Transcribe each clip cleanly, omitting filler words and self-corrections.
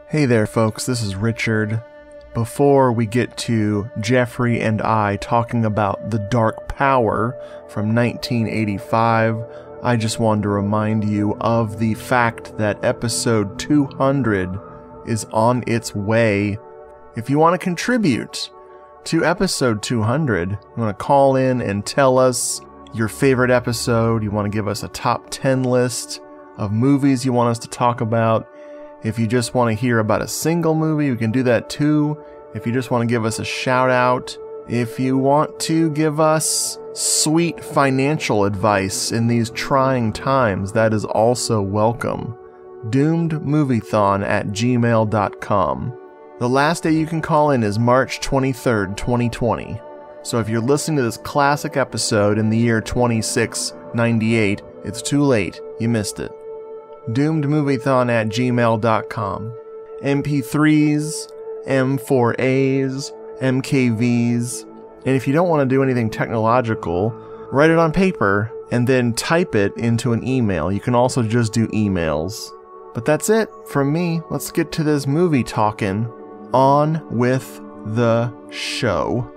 Hey there folks, this is Richard. Before we get to Jeffrey and I talking about The Dark Power from 1985, I just wanted to remind you of the fact that episode 200 is on its way. If you want to contribute to episode 200, you want to call in and tell us your favorite episode, you want to give us a top 10 list of movies you want us to talk about. If you just want to hear about a single movie, you can do that too. If you just want to give us a shout out, if you want to give us sweet financial advice in these trying times, that is also welcome. doomedmoviethon@gmail.com. The last day you can call in is March 23rd, 2020. So if you're listening to this classic episode in the year 2698, it's too late. You missed it. doomedmoviethon@gmail.com. MP3s, M4As, MKVs, and if you don't want to do anything technological, write it on paper and then type it into an email. You can also just do emails. But that's it from me. Let's get to this movie talking. On with the show.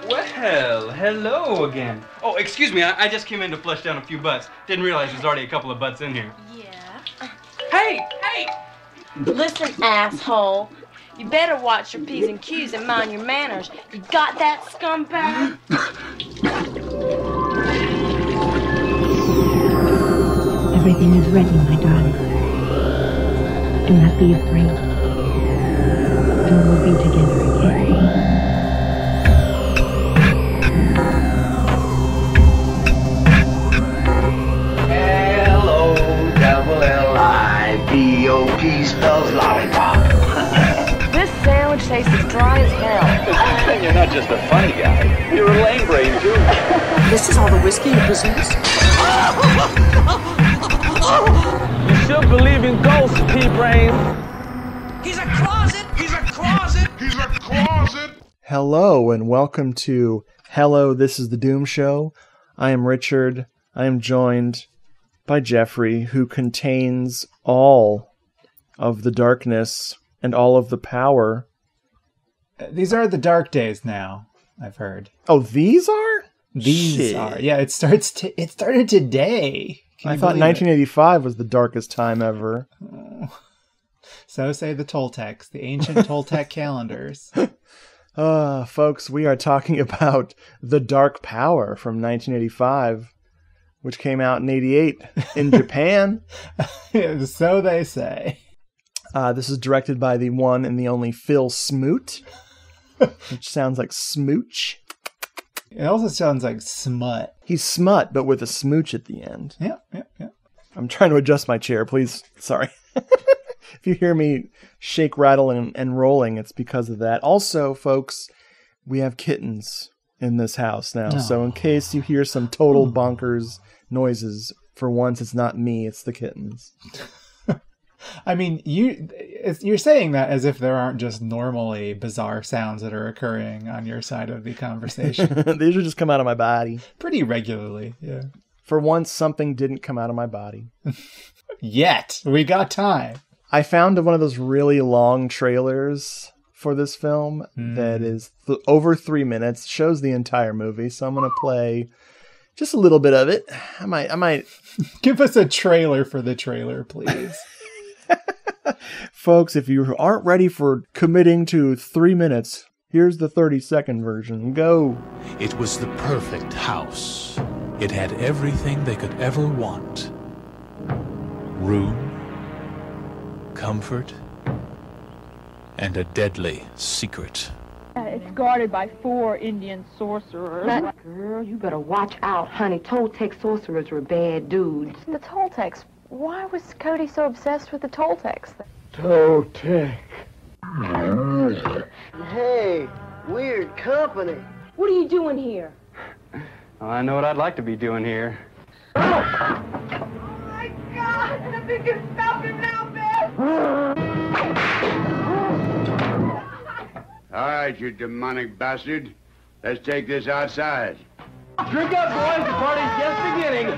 Well, hello again. Oh, excuse me, I just came in to flush down a few butts. Didn't realize there's already a couple of butts in here. Yeah. Hey! Listen, asshole. You better watch your P's and Q's and mind your manners. You got that, scumbag? Everything is ready, my darling. Do not be afraid. And we'll be together again. L-O-L-I-P-O-P spells lollipop. This sandwich tastes as dry as hell. And you're not just a funny guy. You're a lame brain, too. This is all the whiskey you possess? You still believe in ghosts, pea-brain? He's a closet! He's a closet! He's a closet! Hello and welcome to Hello, This is the Doom Show. I am Richard. I am joined by Jeffrey, who contains all of the darkness and all of the power. These are the dark days now, I've heard. Oh, these are? These Shit. are. Yeah, it started today. I thought 1985 was the darkest time ever. So say the Toltecs, the ancient Toltec calendars. Folks, we are talking about The Dark Power from 1985, which came out in 88 in Japan. So they say. This is directed by the one and the only Phil Smoot, which sounds like smooch. It also sounds like smut. He's smut, but with a smooch at the end. Yeah. I'm trying to adjust my chair, please. Sorry. If you hear me shake, rattle, and rolling, it's because of that. Also, folks, we have kittens in this house now. So in case you hear some total bonkers noises, for once it's not me, it's the kittens. I mean, you're saying that as if there aren't just normally bizarre sounds that are occurring on your side of the conversation. These would just come out of my body. Pretty regularly, yeah. For once, something didn't come out of my body. Yet. We got time. I found one of those really long trailers for this film that is over 3 minutes, shows the entire movie, so I'm going to play just a little bit of it. I might Give us a trailer for the trailer, please. Folks, if you aren't ready for committing to 3 minutes, here's the 30-second version. Go. It was the perfect house. It had everything they could ever want. Room, comfort, and a deadly secret. It's guarded by 4 Indian sorcerers. Girl, you better watch out, honey. Toltec sorcerers were bad dudes. The Toltecs. Why was Cody so obsessed with the Toltecs? Toltec. Hey, weird company. What are you doing here? Well, I know what I'd like to be doing here. Oh my God! Nothing can stop him now, Ben! All right, you demonic bastard. Let's take this outside. Drink up, boys. The party's just beginning.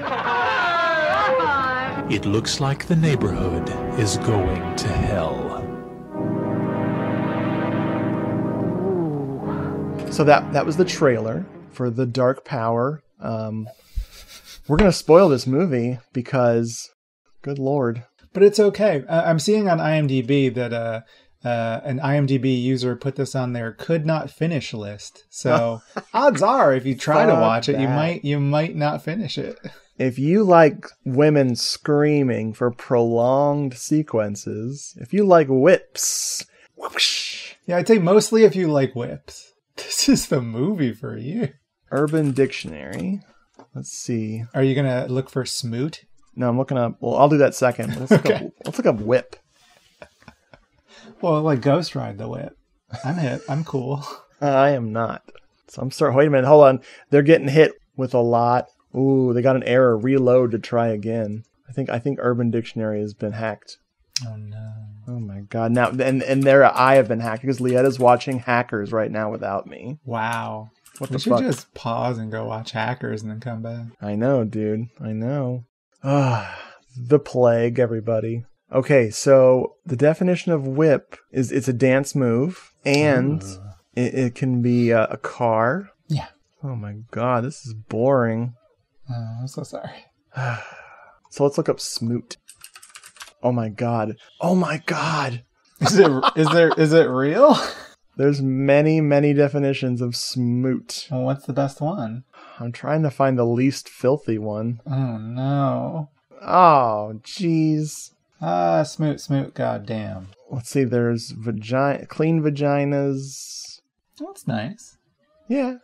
It looks like the neighborhood is going to hell. So that was the trailer for The Dark Power. We're going to spoil this movie because, good Lord. But it's okay. I'm seeing on IMDb that an IMDb user put this on their could not finish list. So odds are, if you try to watch it, you might not finish it. If you like women screaming for prolonged sequences, if you like whips, whoosh. Yeah, I'd say mostly if you like whips. This is the movie for you. Urban Dictionary. Let's see. Are you going to look for smoot? No, I'm looking up. Well, I'll do that second. Let's look up whip. Well, like Ghost Ride the Whip. I'm hip. I'm cool. I am not. So I'm sorry. Wait a minute. Hold on. They're getting hit with a lot. Ooh, they got an error. Reload to try again. I think Urban Dictionary has been hacked. Oh no. Oh my God. Now and I have been hacked because Lietta's watching Hackers right now without me. Wow. We should just pause and go watch Hackers and then come back. I know, dude. I know. The plague, everybody. Okay, so the definition of whip is it's a dance move, and it can be a car. Yeah. Oh my God, this is boring. I'm so sorry. So let's look up smoot. Oh my God. Oh my God. Is it real? There's many definitions of smoot. Well, what's the best one? I'm trying to find the least filthy one. Oh no. Oh, jeez. Smoot, goddamn. Let's see, there's clean vaginas. That's nice. Yeah.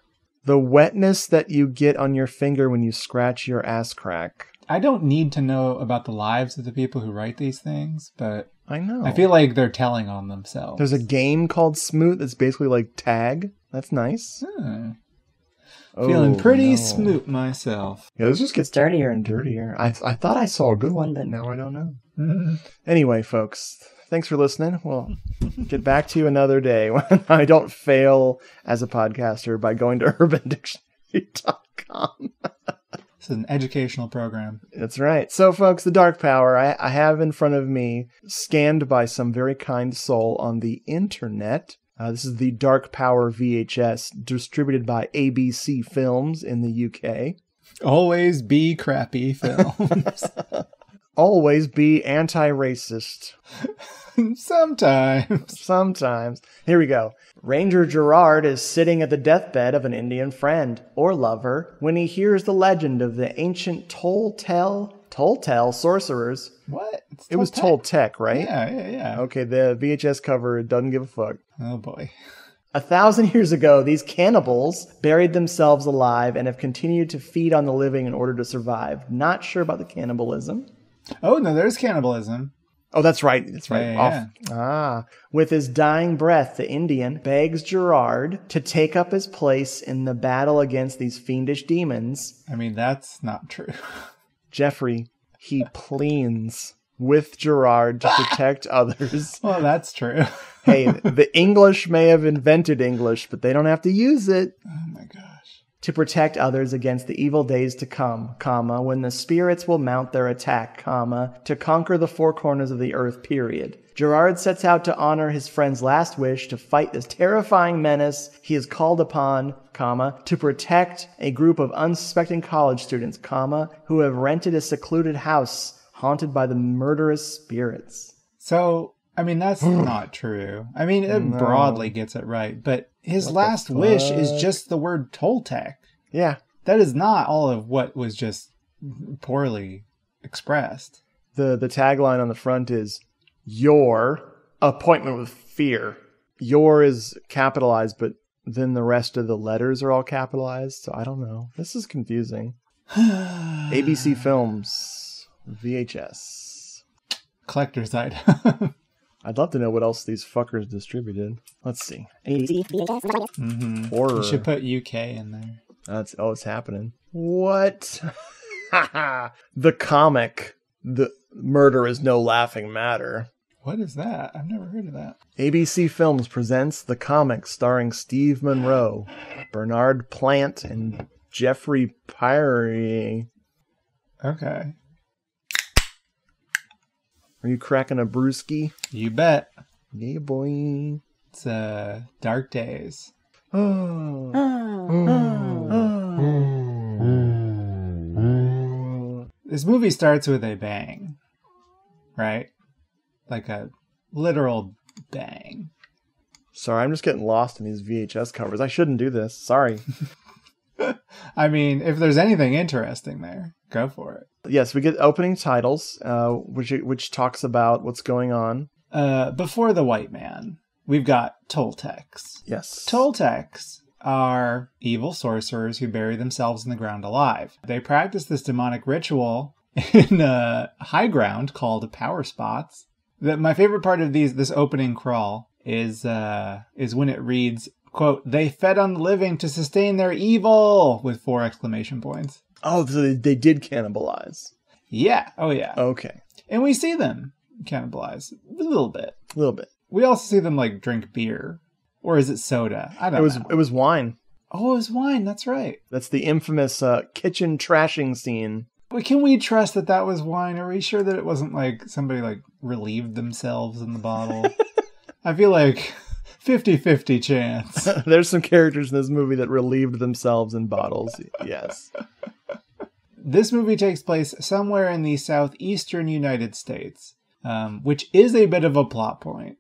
The wetness that you get on your finger when you scratch your ass crack. I don't need to know about the lives of the people who write these things, but I know. I feel like they're telling on themselves. There's a game called Smoot that's basically like tag. That's nice. Feeling pretty smoot myself. Yeah, this just gets dirtier and dirtier. I thought I saw a good one, but now I don't know. Anyway, folks, thanks for listening. We'll get back to you another day when I don't fail as a podcaster by going to urbandictionary.com. This is an educational program. That's right. So, folks, The Dark Power, I have in front of me, scanned by some very kind soul on the internet. This is the Dark Power VHS, distributed by ABC Films in the UK. Always be crappy films. Always be anti-racist. Sometimes. Here we go. Ranger Gerard is sitting at the deathbed of an Indian friend or lover when he hears the legend of the ancient Toltec sorcerers. What? It was Toltec, right? Yeah. Okay, the VHS cover doesn't give a fuck. Oh boy. 1,000 years ago, these cannibals buried themselves alive and have continued to feed on the living in order to survive. Not sure about the cannibalism. Oh, no, there's cannibalism. Oh, that's right. That's right. Yeah. With his dying breath, the Indian begs Gerard to take up his place in the battle against these fiendish demons. I mean, that's not true. Jeffrey, he pleads with Gerard to protect others. Well, that's true. Hey, the English may have invented English, but they don't have to use it. Oh my gosh. To protect others against the evil days to come, when the spirits will mount their attack, to conquer the four corners of the earth, period. Gerard sets out to honor his friend's last wish to fight this terrifying menace he is called upon, to protect a group of unsuspecting college students, who have rented a secluded house haunted by the murderous spirits. So, I mean, that's not true. I mean, it broadly gets it right, but his last wish is just the word Toltec. Yeah. That is not all of what was just poorly expressed. The tagline on the front is, your appointment with fear. Your is capitalized, but then the rest of the letters are all capitalized, so I don't know. This is confusing. ABC Films, VHS. Collector's item. I'd love to know what else these fuckers distributed. Let's see. Mm-hmm. Horror. You should put UK in there. It's happening. What? The comic, The Murder is No Laughing Matter. What is that? I've never heard of that. ABC Films presents the comic starring Steve Monroe, Bernard Plant, and Jeffrey Pirey. Okay. Are you cracking a brewski? You bet. Yeah, boy. It's dark days. This movie starts with a bang, right? Like a literal bang. Sorry, I'm just getting lost in these VHS covers. I shouldn't do this. Sorry. I mean, if there's anything interesting there, go for it. Yes, we get opening titles, which talks about what's going on. Before the white man, we've got Toltecs. Yes. Toltecs are evil sorcerers who bury themselves in the ground alive. They practice this demonic ritual in high ground called power spots. My favorite part of this opening crawl is when it reads, quote, "They fed on the living to sustain their evil," with 4 exclamation points. Oh, so they did cannibalize. Yeah. Oh, yeah. Okay. And we see them cannibalize a little bit. A little bit. We also see them like drink beer. Or is it soda? I don't know. It was wine. Oh, it was wine. That's right. That's the infamous kitchen trashing scene. But can we trust that was wine? Are we sure that it wasn't like somebody like relieved themselves in the bottle? I feel like 50-50 chance. There's some characters in this movie that relieved themselves in bottles. Yes. This movie takes place somewhere in the southeastern United States, which is a bit of a plot point.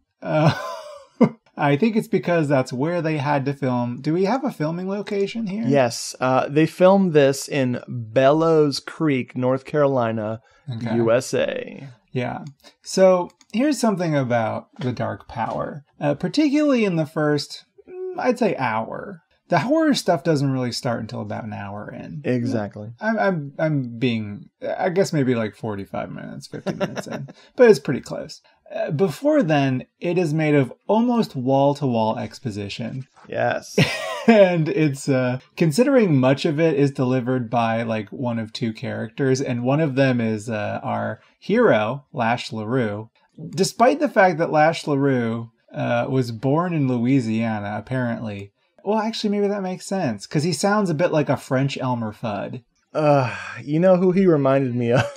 I think it's because that's where they had to film. Do we have a filming location here? Yes. They filmed this in Bellows Creek, North Carolina, USA. Yeah. So here's something about the dark power, particularly in the first, I'd say, hour. The horror stuff doesn't really start until about an hour in. Exactly. I'm being, I guess maybe like 45 minutes, 50 minutes in, but it's pretty close. Before then, it is made of almost wall-to-wall exposition. Yes. And it's, considering much of it is delivered by like one of 2 characters, and one of them is our hero, Lash LaRue. Despite the fact that Lash LaRue was born in Louisiana, apparently. Well, actually, maybe that makes sense, because he sounds a bit like a French Elmer Fudd. You know who he reminded me of?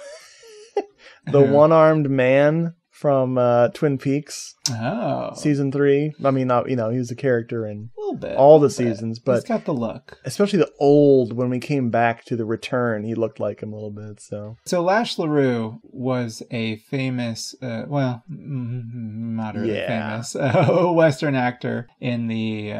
The one-armed man from Twin Peaks. Oh. Season 3. I mean, not, he was a character in bit, all the seasons, but he's got the look. Especially the old, when we came back to the return, he looked like him a little bit. So Lash LaRue was a famous, moderately famous Western actor in the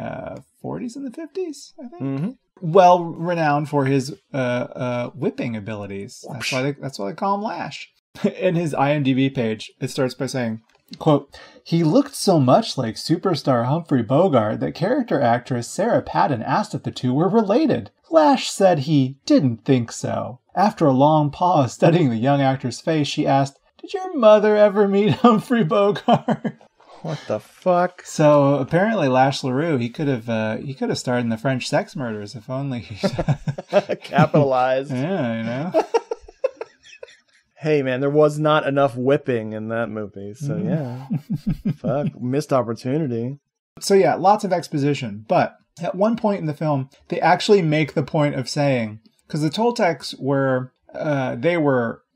40s and the 50s, I think. Mm-hmm. Well renowned for his whipping abilities. That's why they call him Lash. In his IMDb page, it starts by saying, quote, "He looked so much like superstar Humphrey Bogart that character actress Sarah Patton asked if the two were related. Lash said he didn't think so. After a long pause studying the young actor's face, she asked, 'Did your mother ever meet Humphrey Bogart?'" What the fuck? So apparently Lash LaRue, he could have starred in the French sex murders if only he capitalized. Yeah, Hey man, there was not enough whipping in that movie, so yeah. Fuck, missed opportunity. So yeah, lots of exposition, but at one point in the film, they actually make the point of saying, because the Toltecs were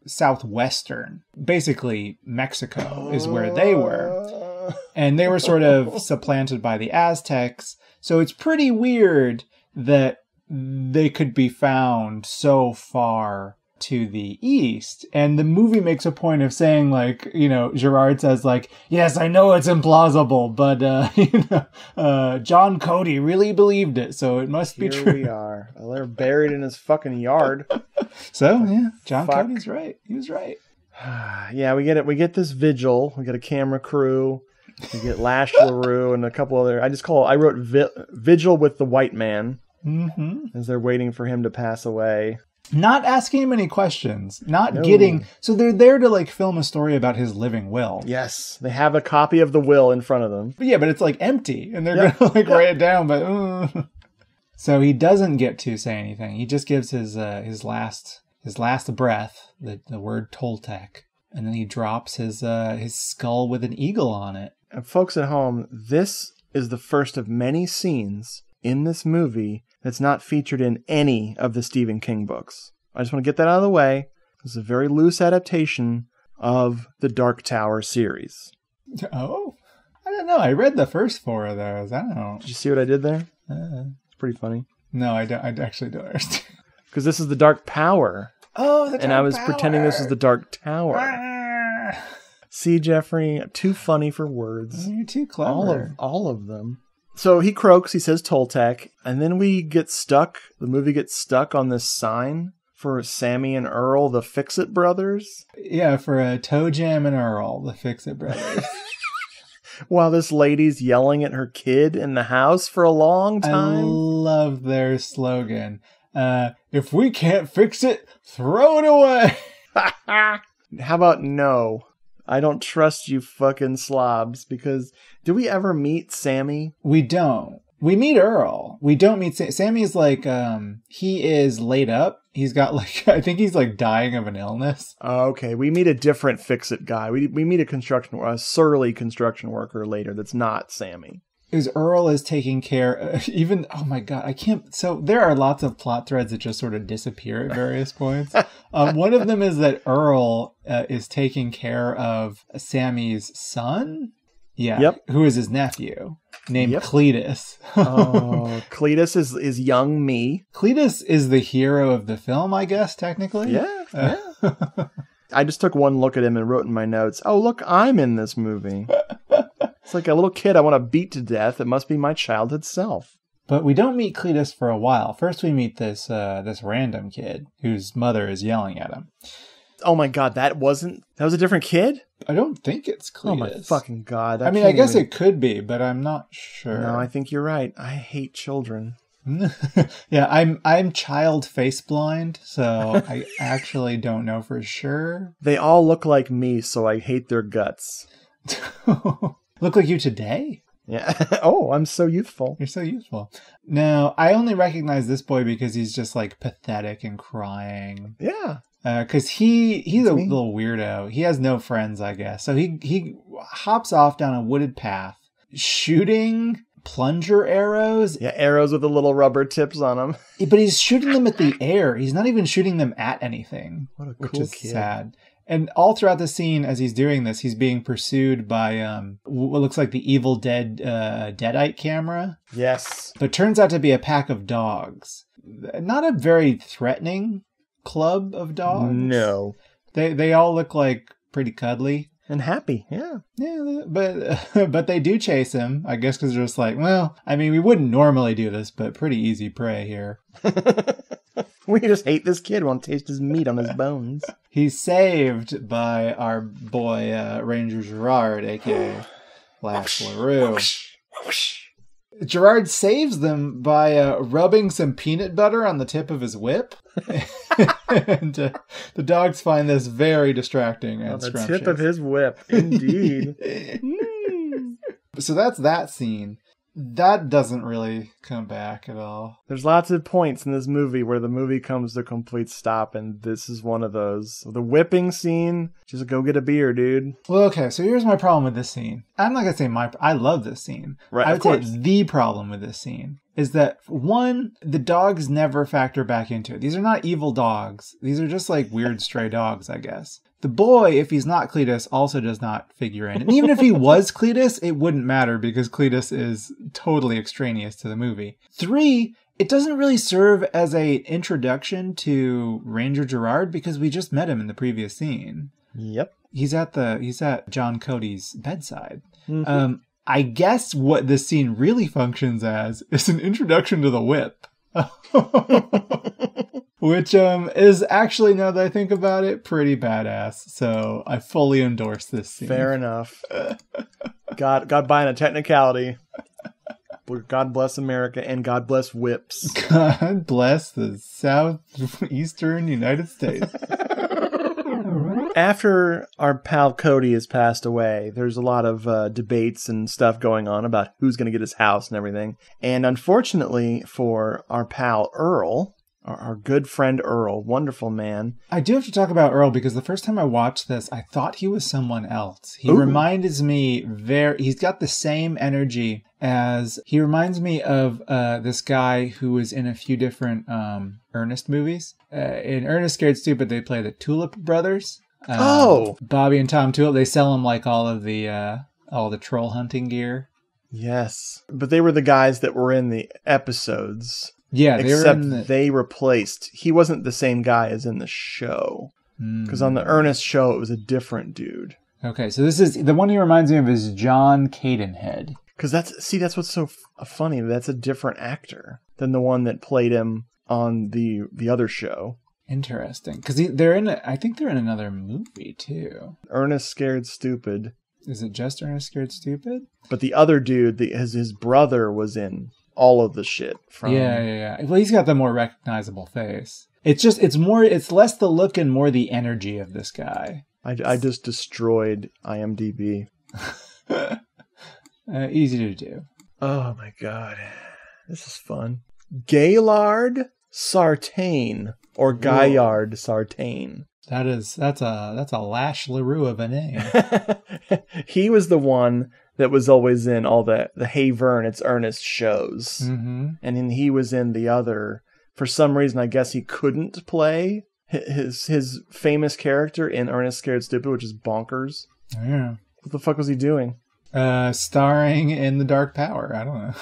southwestern, basically Mexico is where they were, and they were sort of supplanted by the Aztecs, so it's pretty weird that they could be found so far to the east. And the movie makes a point of saying, like, Gerard says, like, yes, I know it's implausible, but John Cody really believed it, so it must be true. Here we are. Well, they're buried in his fucking yard. So yeah, John Cody's right. He was right. Yeah, we get it. We get this vigil. We get a camera crew. We get Lash LaRue and a couple other. I wrote vigil with the white man, as they're waiting for him to pass away. Not asking him any questions, getting... So they're there to, like, film a story about his living will. Yes. They have a copy of the will in front of them. But yeah, but it's, like, empty, and they're going to, like, write it down, but... So he doesn't get to say anything. He just gives his last breath, the word Toltec, and then he drops his skull with an eagle on it. And folks at home, this is the first of many scenes in this movie that's not featured in any of the Stephen King books. I just want to get that out of the way. This is a very loose adaptation of the Dark Tower series. Oh, I don't know. I read the first 4 of those. I don't know. Did you see what I did there? It's pretty funny. No, I don't. I actually don't understand. Because this is the Dark Power. Oh, the Dark And I was Power. pretending this was the Dark Tower. See, Jeffrey, too funny for words. You're too clever. All of them. So he croaks, he says Toltec, and then we get stuck. The movie gets stuck on this sign for Sammy and Earl, the Fix-It brothers. Yeah, for Toe Jam and Earl, the Fix-It brothers. While this lady's yelling at her kid in the house for a long I time. love their slogan. If we can't fix it, throw it away. How about no? I don't trust you fucking slobs, because do we ever meet Sammy? We don't. We meet Earl. We don't meet Sammy is like, he is laid up. He's got like, I think he's like dying of an illness. Okay, we meet a different Fix-It guy. We meet a surly construction worker later that's not Sammy. Is Earl is taking care even, oh my God, I can't, so there are lots of plot threads that just sort of disappear at various points. One of them is that Earl is taking care of Sammy's son. Yeah. Yep. Who is his nephew named Cletus. Oh, Cletus is young me. Cletus is the hero of the film, I guess, technically. Yeah. I just took one look at him and wrote in my notes, oh, look, I'm in this movie. It's like a little kid I want to beat to death. It must be my childhood self. But we don't meet Cletus for a while. First we meet this random kid whose mother is yelling at him. Oh my God, that was a different kid? I don't think it's Cletus. Oh my fucking God. I mean, I guess it could be, but I'm not sure. No, I think you're right. I hate children. Yeah, I'm child face blind, so I actually don't know for sure. They all look like me, so I hate their guts. Look like you today? Yeah. Oh, I'm so youthful. You're so youthful. No, I only recognize this boy because he's just like pathetic and crying. Yeah. Because he's a little weirdo. He has no friends, I guess. So he hops off down a wooded path, shooting plunger arrows. Yeah, arrows with the little rubber tips on them. But he's shooting them at the air. He's not even shooting them at anything. What a cool which is kid. Sad. And all throughout the scene, as he's doing this, he's being pursued by what looks like the Evil Dead Deadite camera. Yes. But turns out to be a pack of dogs. Not a very threatening club of dogs. No. They all look like pretty cuddly. And happy, yeah. Yeah, but they do chase him, I guess, because they're just like, well, I mean, we wouldn't normally do this, but pretty easy prey here. We just hate this kid, want to taste his meat on his bones. He's saved by our boy, Ranger Gerard, a.k.a. Lash LaRue. Gerard saves them by rubbing some peanut butter on the tip of his whip. And the dogs find this very distracting and scrumptious. The tip of his whip, indeed. So that's that scene. That doesn't really come back at all. There's lots of points in this movie where the movie comes to a complete stop, and this is one of those. The whipping scene, just go get a beer, dude. Well, okay, so here's my problem with this scene. I'm not going to say I love this scene. Right, I would say the problem with this scene is that, one, the dogs never factor back into it. These are not evil dogs. These are just like weird stray dogs, I guess. The boy, if he's not Cletus, also does not figure in. And even if he was Cletus, it wouldn't matter because Cletus is totally extraneous to the movie. 3, it doesn't really serve as an introduction to Ranger Gerard because we just met him in the previous scene. Yep. He's at John Cody's bedside. Mm-hmm. I guess what this scene really functions as is an introduction to the whip. Which is actually, now that I think about it, pretty badass. So I fully endorse this scene. Fair enough. God buying a technicality. God bless America and God bless whips. God bless the southeastern United States. After our pal Cody has passed away, there's a lot of debates and stuff going on about who's going to get his house and everything. And unfortunately for our pal Earl, our good friend Earl, wonderful man. I do have to talk about Earl because the first time I watched this, I thought he was someone else. He reminds me he's got the same energy he reminds me of this guy who was in a few different Ernest movies. In Ernest Scared Stupid, they play the Tulip Brothers. Bobby and Tom Tulip, they sell him like all the troll hunting gear. Yes. But they were the guys that were in the episodes. Yeah, they replaced. He wasn't the same guy as in the show. Because on the Ernest show, it was a different dude. Okay, so this is the one he reminds me of is John Cadenhead. Because that's what's so funny. That's a different actor than the one that played him on the other show. Interesting, because I think they're in another movie too. Ernest Scared Stupid. Is it just Ernest Scared Stupid? But the other dude, his brother, was in all of the shit from. Yeah. Well, he's got the more recognizable face. It's less the look and more the energy of this guy. I just destroyed IMDb. Easy to do. Oh my god, this is fun. Gaillard Sartain or Gaillard Sartain. That's a Lash LaRue of a name. He was the one that was always in all the Hey Vern, It's Ernest shows. Mm-hmm. And then he was in the other. For some reason, I guess he couldn't play his famous character in Ernest Scared Stupid, which is bonkers. Yeah. What the fuck was he doing? Starring in The Dark Tower. I don't know.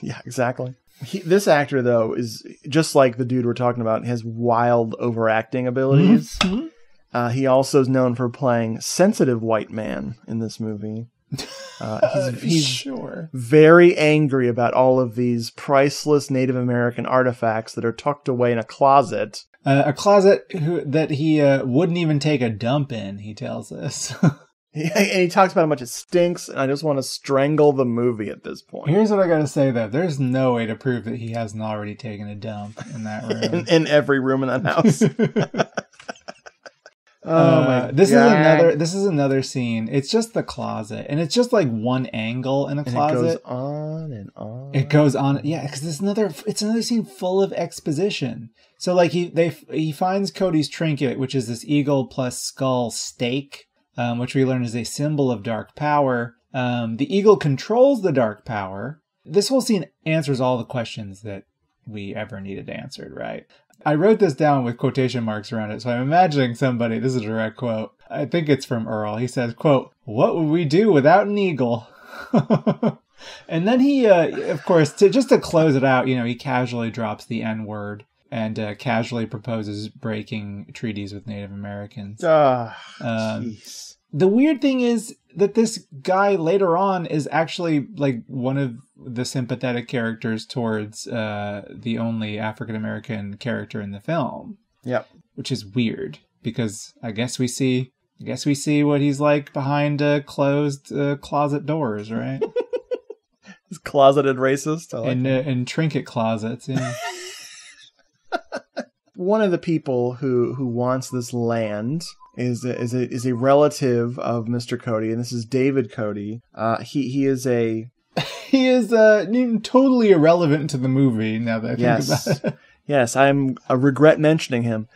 Yeah, exactly. This actor, though, is just like the dude we're talking about, has wild overacting abilities. Mm-hmm. He also is known for playing sensitive white man in this movie. He's sure very angry about all of these priceless Native American artifacts that are tucked away in a closet. A closet that he wouldn't even take a dump in, he tells us. And he talks about how much it stinks, and I just want to strangle the movie at this point. Here's what I gotta say, though. There's no way to prove that he hasn't already taken a dump in that room. in every room in that house. Oh my god. This is another scene. It's just the closet, and it's just like one angle in a closet. It goes on and on. It goes on, yeah, because it's another scene full of exposition. So like he finds Cody's trinket, which is this eagle plus skull stake, which we learn is a symbol of dark power. The eagle controls the dark power. This whole scene answers all the questions that we ever needed answered, right? I wrote this down with quotation marks around it, so I'm imagining somebody, this is a direct quote, I think it's from Earl. He says, quote, "What would we do without an eagle?" And then he, of course, just to close it out, he casually drops the N-word and casually proposes breaking treaties with Native Americans. Jeez. The weird thing is that this guy later on is actually like one of the sympathetic characters towards the only African-American character in the film. Yep. Which is weird because I guess we see what he's like behind closed closet doors, right? He's closeted racist. In trinket closets, yeah. One of the people who wants this land is a relative of Mr. Cody, and this is David Cody. He is totally irrelevant to the movie now that I think about it. Yes, I regret mentioning him.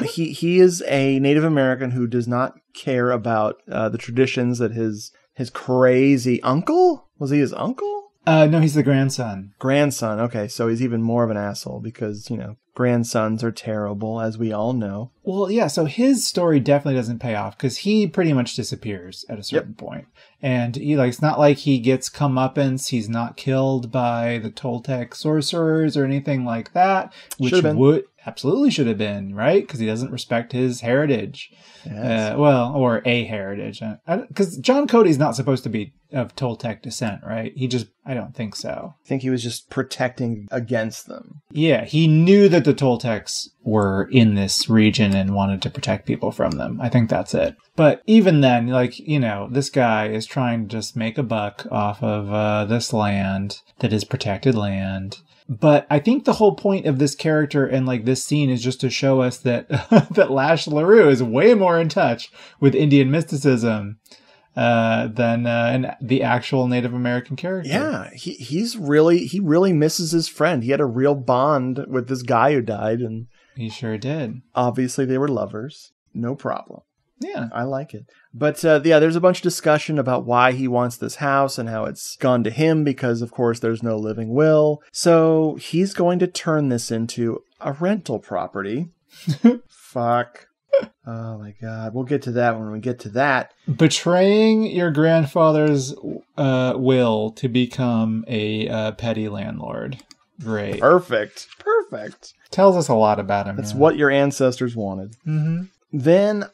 He is a Native American who does not care about the traditions that his crazy uncle, was he his uncle? No, he's the grandson. Grandson, okay, so he's even more of an asshole because, grandsons are terrible, as we all know. Well, yeah, so his story definitely doesn't pay off because he pretty much disappears at a certain point. And it's not like he gets comeuppance. He's not killed by the Toltec sorcerers or anything like that, which absolutely should have been, right? Because he doesn't respect his heritage. Yes. Or a heritage. Because John Cody's not supposed to be of Toltec descent, right? I don't think so. I think he was just protecting against them. Yeah, he knew that the Toltecs were in this region and wanted to protect people from them. I think that's it. But even then, this guy is trying to just make a buck off of this land that is protected land. But I think the whole point of this character and this scene is just to show us that that Lash LaRue is way more in touch with Indian mysticism than the actual Native American character. Yeah, he really misses his friend. He had a real bond with this guy who died, and he sure did. Obviously, they were lovers. No problem. Yeah. I like it. But there's a bunch of discussion about why he wants this house and how it's gone to him because, of course, there's no living will. So he's going to turn this into a rental property. Fuck. Oh my God. We'll get to that when we get to that. Betraying your grandfather's will to become a petty landlord. Great. Perfect. Tells us a lot about him. That's what your ancestors wanted. Mm-hmm. Then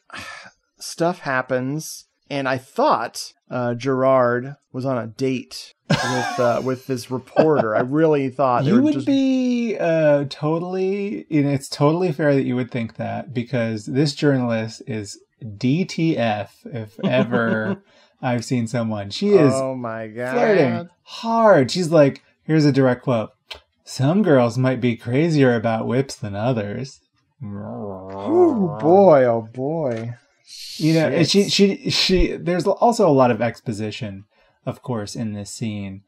stuff happens, and I thought Gerard was on a date with this reporter. I really thought you would be totally. It's totally fair that you would think that, because this journalist is DTF if ever I've seen someone. She is. Oh my God. Flirting hard. She's like, here's a direct quote. Some girls might be crazier about whips than others. Oh boy, oh boy. You know, and she there's also a lot of exposition, of course, in this scene.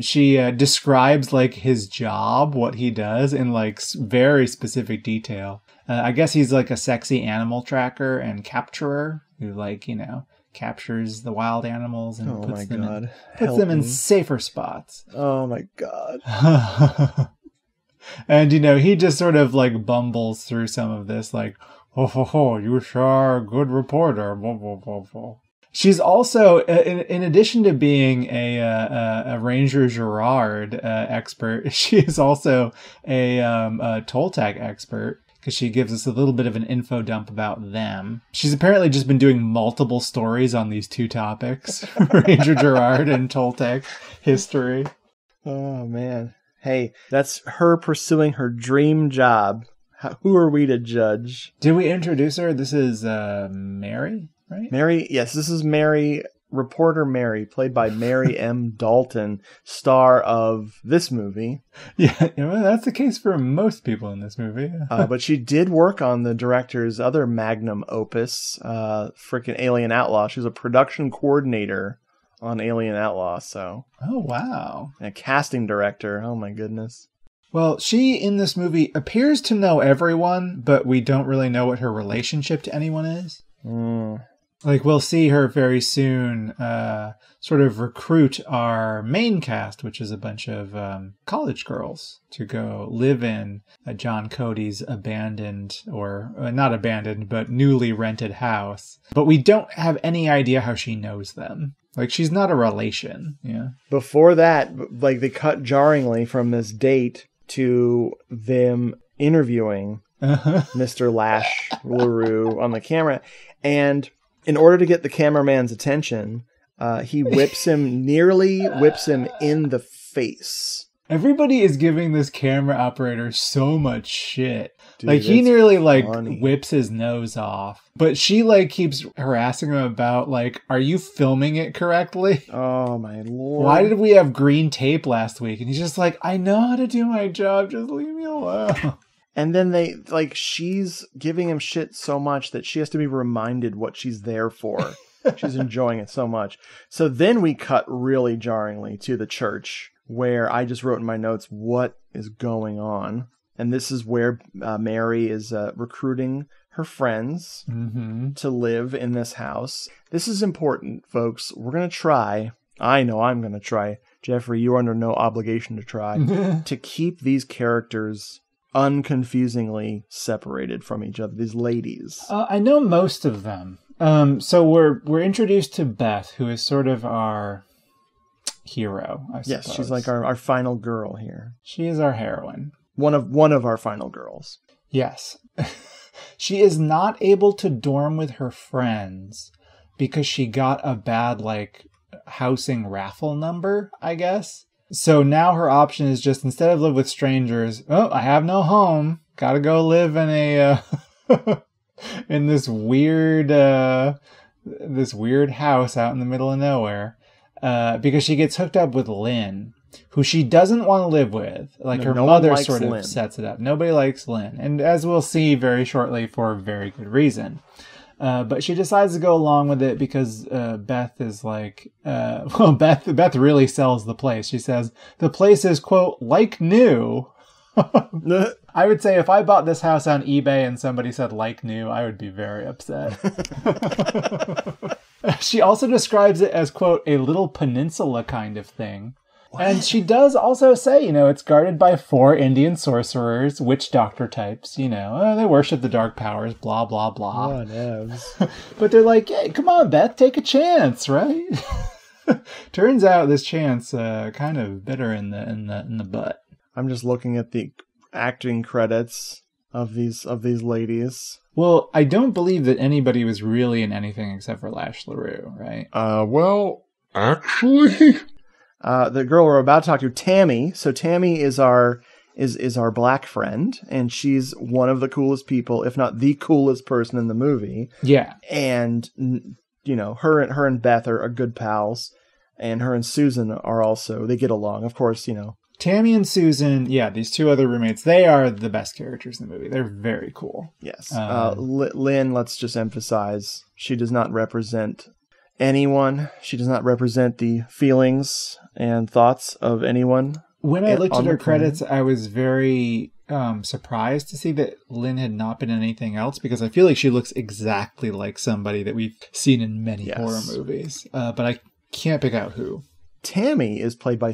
She describes like his job, what he does in like very specific detail. I guess he's like a sexy animal tracker and capturer who, like, you know, captures the wild animals and puts them in safer spots. Oh my God. And, you know, he just sort of like bumbles through some of this, like, oh, you sure are a good reporter. She's also, in addition to being a Ranger Gerard expert, she is also a Toltec expert, because she gives us a little bit of an info dump about them. She's apparently just been doing multiple stories on these two topics, Ranger Gerard and Toltec history. Oh, man. Hey, that's her pursuing her dream job. Who are we to judge? Did we introduce her? This is Mary, right? Mary, yes, this is Mary, reporter Mary, played by Mary M. Dalton, star of this movie. Yeah, well, that's the case for most people in this movie. But she did work on the director's other magnum opus, frickin' Alien Outlaw. She was a production coordinator on Alien Outlaw, so. Oh, wow. And a casting director. Oh, my goodness. Well, she, in this movie, appears to know everyone, but we don't really know what her relationship to anyone is. Like, we'll see her very soon sort of recruit our main cast, which is a bunch of college girls, to go live in John Cody's abandoned, or not abandoned, but newly rented house. But we don't have any idea how she knows them. Like, she's not a relation. Yeah. Before that, like, they cut jarringly from this date to them interviewing Mr. Lash LaRue on the camera. And in order to get the cameraman's attention, he nearly whips him in the face. Everybody is giving this camera operator so much shit. Dude, like, he nearly, like, funny. whips his nose off. But she, like, keeps harassing him about, like, are you filming it correctly? Oh, my Lord. Why did we have green tape last week? And he's just like, I know how to do my job. Just leave me alone. And then she's giving him shit so much that she has to be reminded what she's there for. She's enjoying it so much. So then we cut really jarringly to the church, where I just wrote in my notes, what is going on? And this is where Mary is recruiting her friends to live in this house. This is important, folks. We're going to try. I know I'm going to try. Jeffrey, you're under no obligation to try. To keep these characters unconfusingly separated from each other. These ladies. I know most of them. So we're introduced to Beth, who is sort of our hero, I suppose. Yes, she's like our final girl here. She is our heroine. One of our final girls. Yes. She is not able to dorm with her friends because she got a bad, like, housing raffle number, I guess. So now her option is just, instead of live with strangers, oh, I have no home. Gotta go live in a in this weird house out in the middle of nowhere. Because she gets hooked up with Lynn, who she doesn't want to live with. Like, her mother sort of sets it up. Nobody likes Lynn. And as we'll see very shortly, for a very good reason. But she decides to go along with it because Beth is like, Beth really sells the place. She says, the place is, quote, like new. I would say if I bought this house on eBay and somebody said like new, I would be very upset. She also describes it as, quote, a little peninsula kind of thing. And she does also say, it's guarded by 4 Indian sorcerers, witch doctor types, they worship the dark powers, blah, blah, blah. But they're like, hey, come on, Beth, take a chance, right? Turns out this chance kind of bit her in the butt. I'm just looking at the acting credits of these ladies. Well, I don't believe that anybody was really in anything except for Lash LaRue, right? Well, actually, the girl we're about to talk to, Tammy. So Tammy is our black friend, and she's one of the coolest people, if not the coolest person in the movie. Yeah, and her and Beth are good pals, and her and Susan are also, they get along, of course. Tammy and Susan, these 2 other roommates, they are the best characters in the movie. They're very cool. Yes. Lynn, let's just emphasize, she does not represent anyone. She does not represent the feelings and thoughts of anyone. When I looked at her credits, I was very surprised to see that Lynn had not been in anything else, because I feel like she looks exactly like somebody that we've seen in many horror movies. But I can't pick out who. Tammy is played by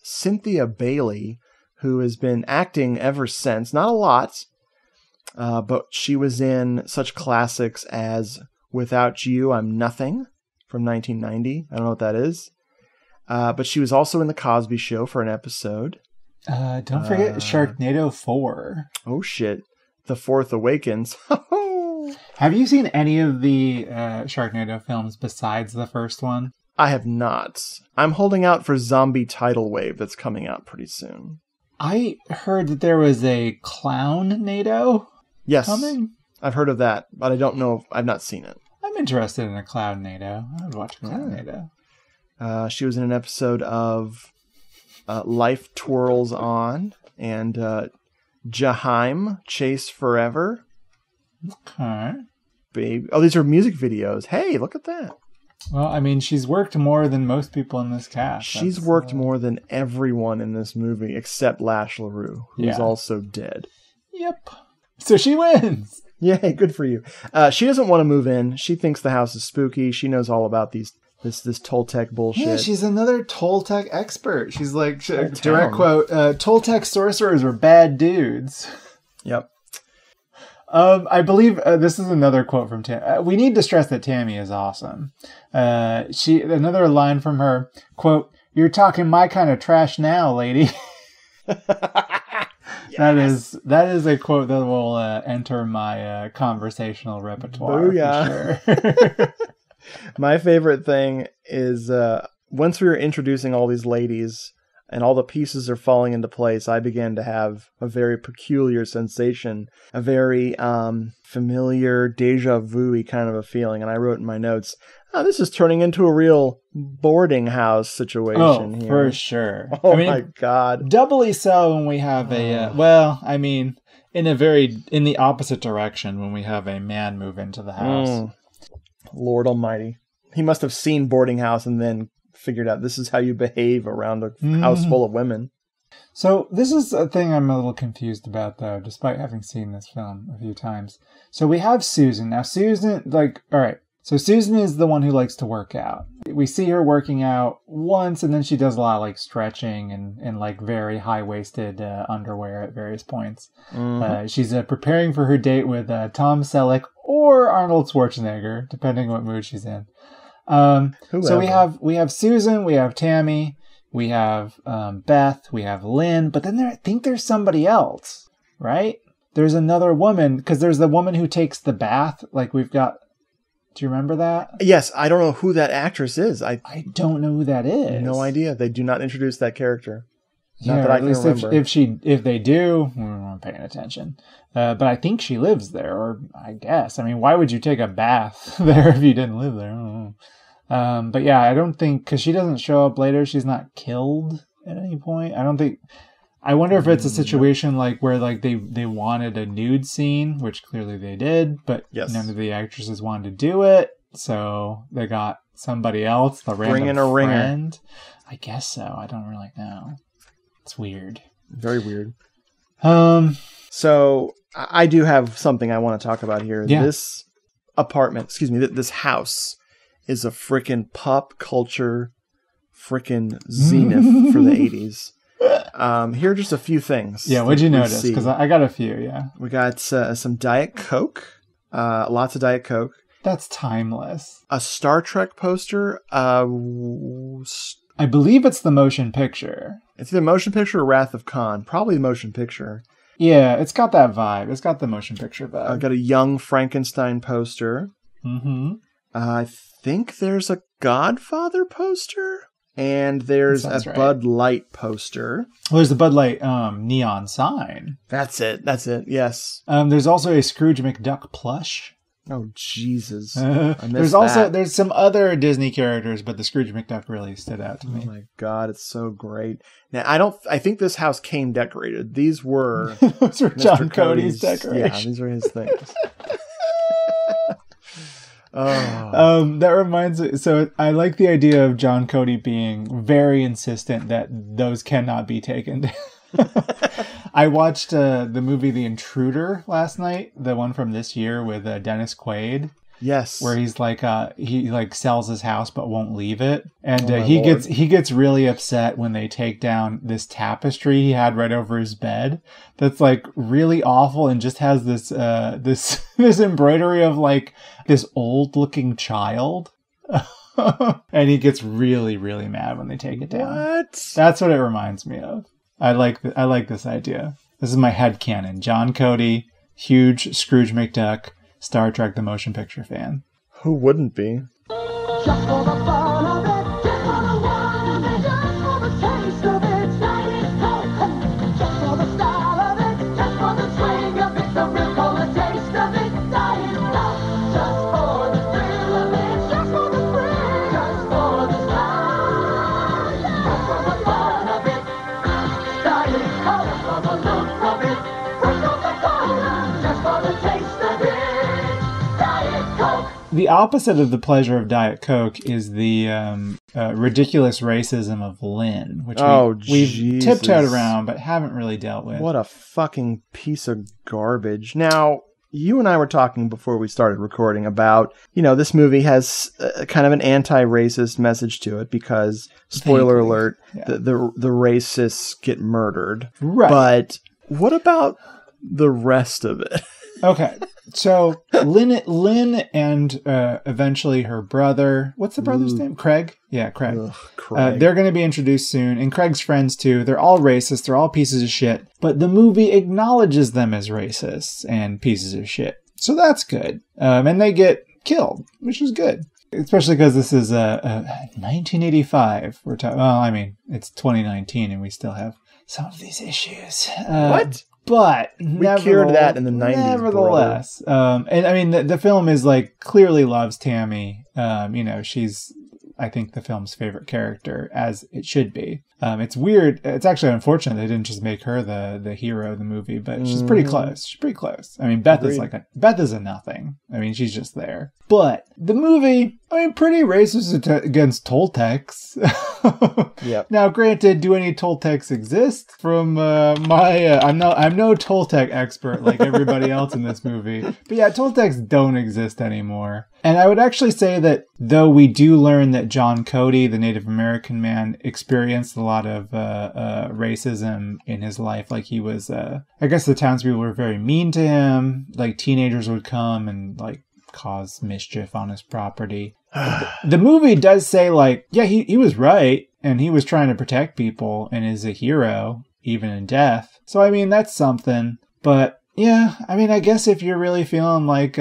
Cynthia Bailey, who has been acting ever since. Not a lot, but she was in such classics as Without You, I'm Nothing from 1990. I don't know what that is. But she was also in The Cosby Show for an episode. Don't forget Sharknado 4. Oh, shit. The Fourth Awakens. Have you seen any of the Sharknado films besides the first one? I have not. I'm holding out for Zombie Tidal Wave that's coming out pretty soon. I heard that there was a Clown-nado coming. I've heard of that, but I don't know. I've not seen it. I'm interested in a Clown-nado. I would watch a Clown-nado. She was in an episode of Life Twirls On and Jaheim, Chase Forever. Okay. Baby. Oh, these are music videos. Hey, look at that. Well, I mean, she's worked more than most people in this cast. She's worked more than everyone in this movie except Lash LaRue, who's also dead. Yep. So she wins. Yay, good for you. She doesn't want to move in. She thinks the house is spooky. She knows all about this Toltec bullshit. Yeah, she's another Toltec expert. She's like, direct quote, Toltec sorcerers were bad dudes. Yep. I believe this is another quote from Tammy. We need to stress that Tammy is awesome. Another line from her, quote, "You're talking my kind of trash now, lady." Yes. That is a quote that will enter my conversational repertoire. Booyah. For sure. My favorite thing is once we were introducing all these ladies and all the pieces are falling into place, I began to have a very peculiar sensation, a very familiar deja vu-y kind of a feeling. And I wrote in my notes, this is turning into a real boarding house situation here. For sure. Oh, my God. Doubly so when we have in the opposite direction when we have a man move into the house. Lord Almighty. He must have seen boarding house and then figured out this is how you behave around a house full of women. So this is a thing I'm a little confused about, though, despite having seen this film a few times. So we have Susan. Now, Susan, all right. So Susan is the one who likes to work out. We see her working out once, and then she does a lot of stretching and very high-waisted underwear at various points. She's preparing for her date with Tom Selleck or Arnold Schwarzenegger, depending what mood she's in. So we have Susan, we have Tammy, we have Beth, we have Lynn, but then I think there's somebody else, right? There's another woman, because there's the woman who takes the bath. We've got. Do you remember that? Yes, I don't know who that actress is. I don't know who that is. No idea. They do not introduce that character. Not that I can remember. If they do, we're not paying attention. But I think she lives there, or I guess. I mean, why would you take a bath there if you didn't live there? I don't know. But yeah, I don't think, because she doesn't show up later, she's not killed at any point. I wonder if it's a situation where they wanted a nude scene, which clearly they did, but none of the actresses wanted to do it, so they got somebody else, the random Bring in a ringer. friend. I guess so. I don't really know. It's weird. Very weird. So I do have something I want to talk about here. Yeah. This apartment, this house is a freaking pop culture frickin' zenith for the 80s. Here are just a few things. Yeah, what'd you notice? Because I got a few, yeah. We got some Diet Coke. Lots of Diet Coke. That's timeless. A Star Trek poster. I believe it's the motion picture. It's the motion picture or Wrath of Khan. Probably the motion picture. Yeah, it's got that vibe. It's got the motion picture vibe. I got a Young Frankenstein poster. Mm-hmm. I think there's a Godfather poster. And there's a right. Bud Light poster. Well, there's the Bud Light neon sign. That's it. Yes. There's also a Scrooge McDuck plush. Oh, Jesus. There's some other Disney characters, but the Scrooge McDuck really stood out to me. Oh my God, it's so great. Now, I think this house came decorated. These were those were John Cody's decorations. Yeah, these were his things. That reminds me. So I like the idea of John Cody being very insistent that those cannot be taken. I watched the movie The Intruder last night, the one from this year with Dennis Quaid. Yes, where he's like he sells his house but won't leave it, and he gets really upset when they take down this tapestry he had right over his bed. That's like really awful and just has this this embroidery of like this old looking child. And he gets really, really mad when they take it down. What? That's what it reminds me of. I like this idea. This is my headcanon. John Cody, huge Scrooge McDuck, Star Trek the motion picture fan. Who wouldn't be? Just for the fun of it, just for the wine of it, just for the taste of it, Diet Coke. Just for the style of it, just for the swing of it, the real cola taste of it, Diet Coke. Just for the thrill of it, just for the thrill, just for the style, just for the fun of it, Diet Coke. Just for the look of it, bring on the fun, just for the taste of it, Diet Coke. The opposite of the pleasure of Diet Coke is the ridiculous racism of Lynn, which we've tiptoed around but haven't really dealt with. What a fucking piece of garbage. Now, you and I were talking before we started recording about, this movie has kind of an anti-racist message to it because, spoiler alert, the racists get murdered. Right. But what about the rest of it? Okay, so Lynn and eventually her brother, what's the brother's name? Craig? Yeah, Craig. Ugh, Craig. They're going to be introduced soon, and Craig's friends too. They're all racist, they're all pieces of shit, but the movie acknowledges them as racists and pieces of shit. So that's good. And they get killed, which is good. Especially because this is 1985. It's 2019 and we still have some of these issues. What? But we cured that in the 90s. Nevertheless, and I mean the film is like clearly loves Tammy. She's I think the film's favorite character, as it should be. It's weird. It's actually unfortunate they didn't just make her the hero of the movie, but she's pretty close. She's pretty close. I mean, Beth is a nothing. I mean, she's just there. But the movie, pretty racist against Toltecs. Yep. Now, granted, do any Toltecs exist? From I'm no Toltec expert like everybody else in this movie. But yeah, Toltecs don't exist anymore. And I would actually say that though we do learn that John Cody, the Native American man, experienced a lot of racism in his life. Like he was, I guess the townspeople were very mean to him. Like teenagers would come and like cause mischief on his property. The movie does say like, yeah, he was right. And he was trying to protect people and is a hero, even in death. So, I mean, that's something. But yeah, I mean, I guess if you're really feeling like,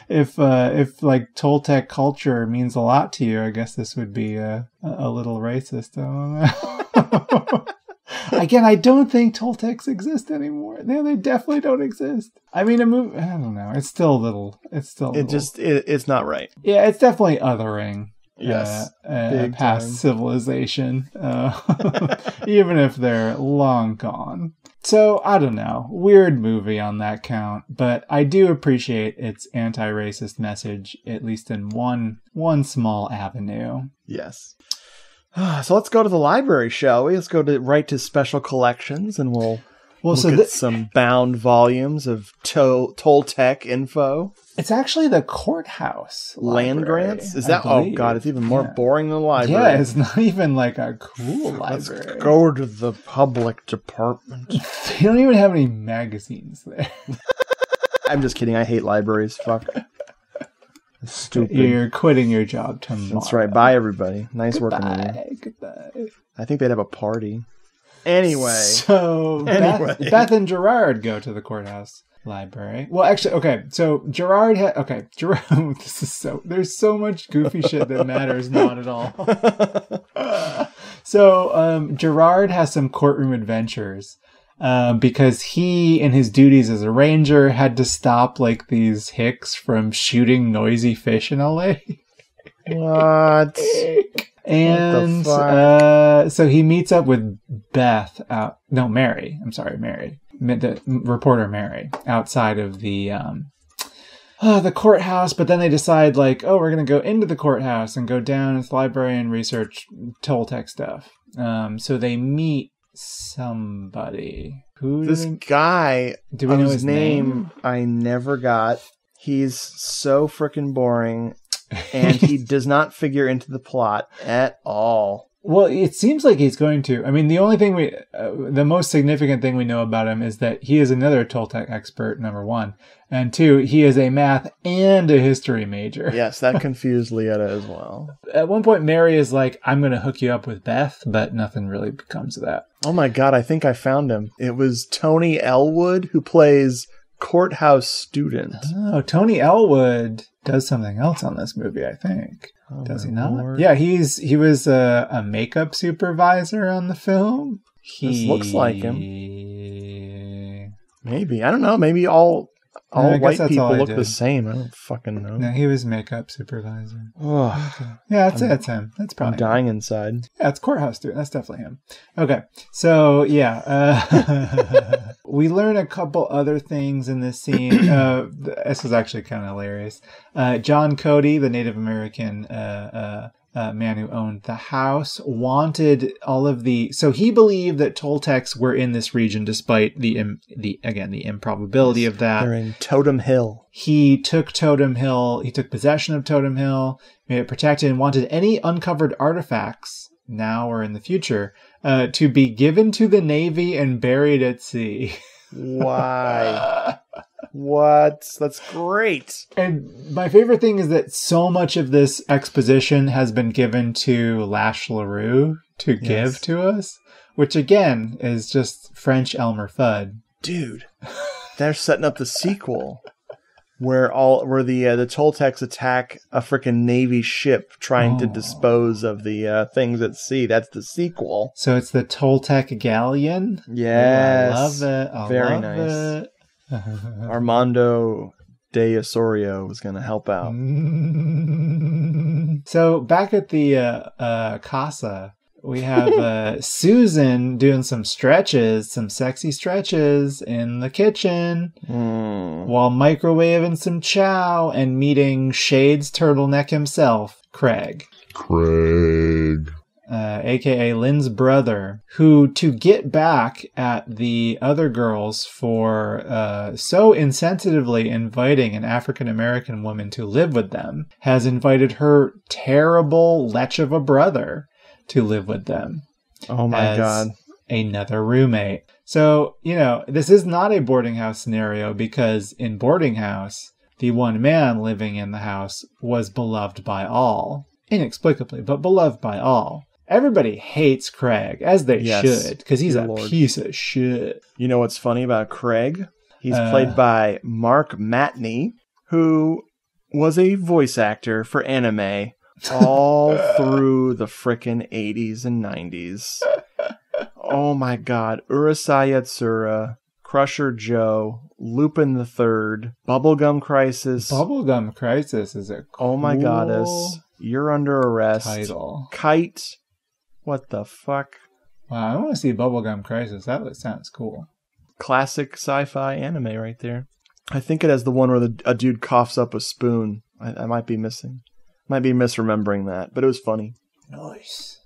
if like Toltec culture means a lot to you, I guess this would be a little racist. I don't know. Again, I don't think Toltecs exist anymore. They definitely don't exist. I mean, a movie, I don't know. It's still a little. It's not right. Yeah, it's definitely othering. Yes. Past civilization. Even if they're long gone. So, I don't know. Weird movie on that count, but I do appreciate its anti-racist message, at least in one small avenue. Yes. So let's go to the library, shall we? Let's go right to special collections, and we'll Well, Look at some bound volumes of Toltec info. It's actually the courthouse Land library, grants? Is I that? Oh believe. god, it's even more boring than the library. Yeah, it's not even like a cool Let's library. go to the public department. They don't even have any magazines there. I'm just kidding. I hate libraries. Fuck. Stupid. You're quitting your job tomorrow. That's right. Bye, everybody. Nice working with you. Goodbye. I think they'd have a party. Anyway. So Beth and Gerard go to the courthouse library. Well, actually, okay. So Gerard Gerard. There's so much goofy shit that matters not at all. So Gerard has some courtroom adventures. Because he, in his duties as a ranger, had to stop like these hicks from shooting noisy fish in a lake. What? And so he meets up with Mary. I'm sorry, Mary. The reporter Mary outside of the courthouse. But then they decide like, oh, we're gonna go into the courthouse and go down into the library and research Toltec stuff. So they meet somebody. This guy, do we know his name? I never got. He's so freaking boring, and he does not figure into the plot at all. Well, it seems like he's going to. I mean, the only thing the most significant thing we know about him is that he is another Toltec expert, number one. And two, he is a math and a history major. Yes, that confused Leetta as well. At one point, Mary is like, I'm going to hook you up with Beth, but nothing really becomes of that. Oh my god, I think I found him. It was Tony Elwood who plays Courthouse Student. Oh, Tony Elwood does something else on this movie, I think. Oh, does he not? Lord. Yeah, he was a makeup supervisor on the film. This looks like him. Maybe. I don't know. Maybe all white people look the same. I don't fucking know. No, he was makeup supervisor. Oh, okay. Yeah, that's him. That's probably I'm dying inside. Yeah, it's Courthouse Student. That's definitely him. Okay, so yeah, we learn a couple other things in this scene. This was actually kind of hilarious. John Cody, the Native American man who owned the house, wanted all of so he believed that Toltecs were in this region despite the improbability of that. They're in Totem Hill. He took Totem Hill, he took possession of Totem Hill, made it protected, and wanted any uncovered artifacts, now or in the future, to be given to the Navy and buried at sea. Why? What? That's great. And my favorite thing is that so much of this exposition has been given to Lash LaRue to give to us, which again is just French Elmer Fudd. Dude, they're setting up the sequel where the Toltecs attack a freaking Navy ship trying to dispose of the things at sea. That's the sequel. So it's the Toltec galleon? Yes. I love it. Very nice. Armando de Osorio was going to help out. So back at the casa, we have Susan doing some sexy stretches in the kitchen while microwaving some chow and meeting Shade's turtleneck himself, Craig. A.k.a. Lynn's brother, who, to get back at the other girls for so insensitively inviting an African-American woman to live with them, has invited her terrible lech of a brother to live with them. Oh my God. Another roommate. So, this is not a boarding house scenario because in boarding house, the one man living in the house was beloved by all. Inexplicably, but beloved by all. Everybody hates Craig, as they should, because he's a piece of shit. You know what's funny about Craig? He's played by Mark Matney, who was a voice actor for anime all through the frickin' 80s and 90s. Oh my god. Urusei Yatsura, Crusher Joe, Lupin the Third, Bubblegum Crisis. Bubblegum Crisis is a cool Oh my goddess. You're Under Arrest. Title. Kite. What the fuck? Wow, I want to see Bubblegum Crisis. That sounds cool. Classic sci-fi anime right there. I think it has the one where a dude coughs up a spoon. I might be missing. Might be misremembering that, but it was funny. Nice.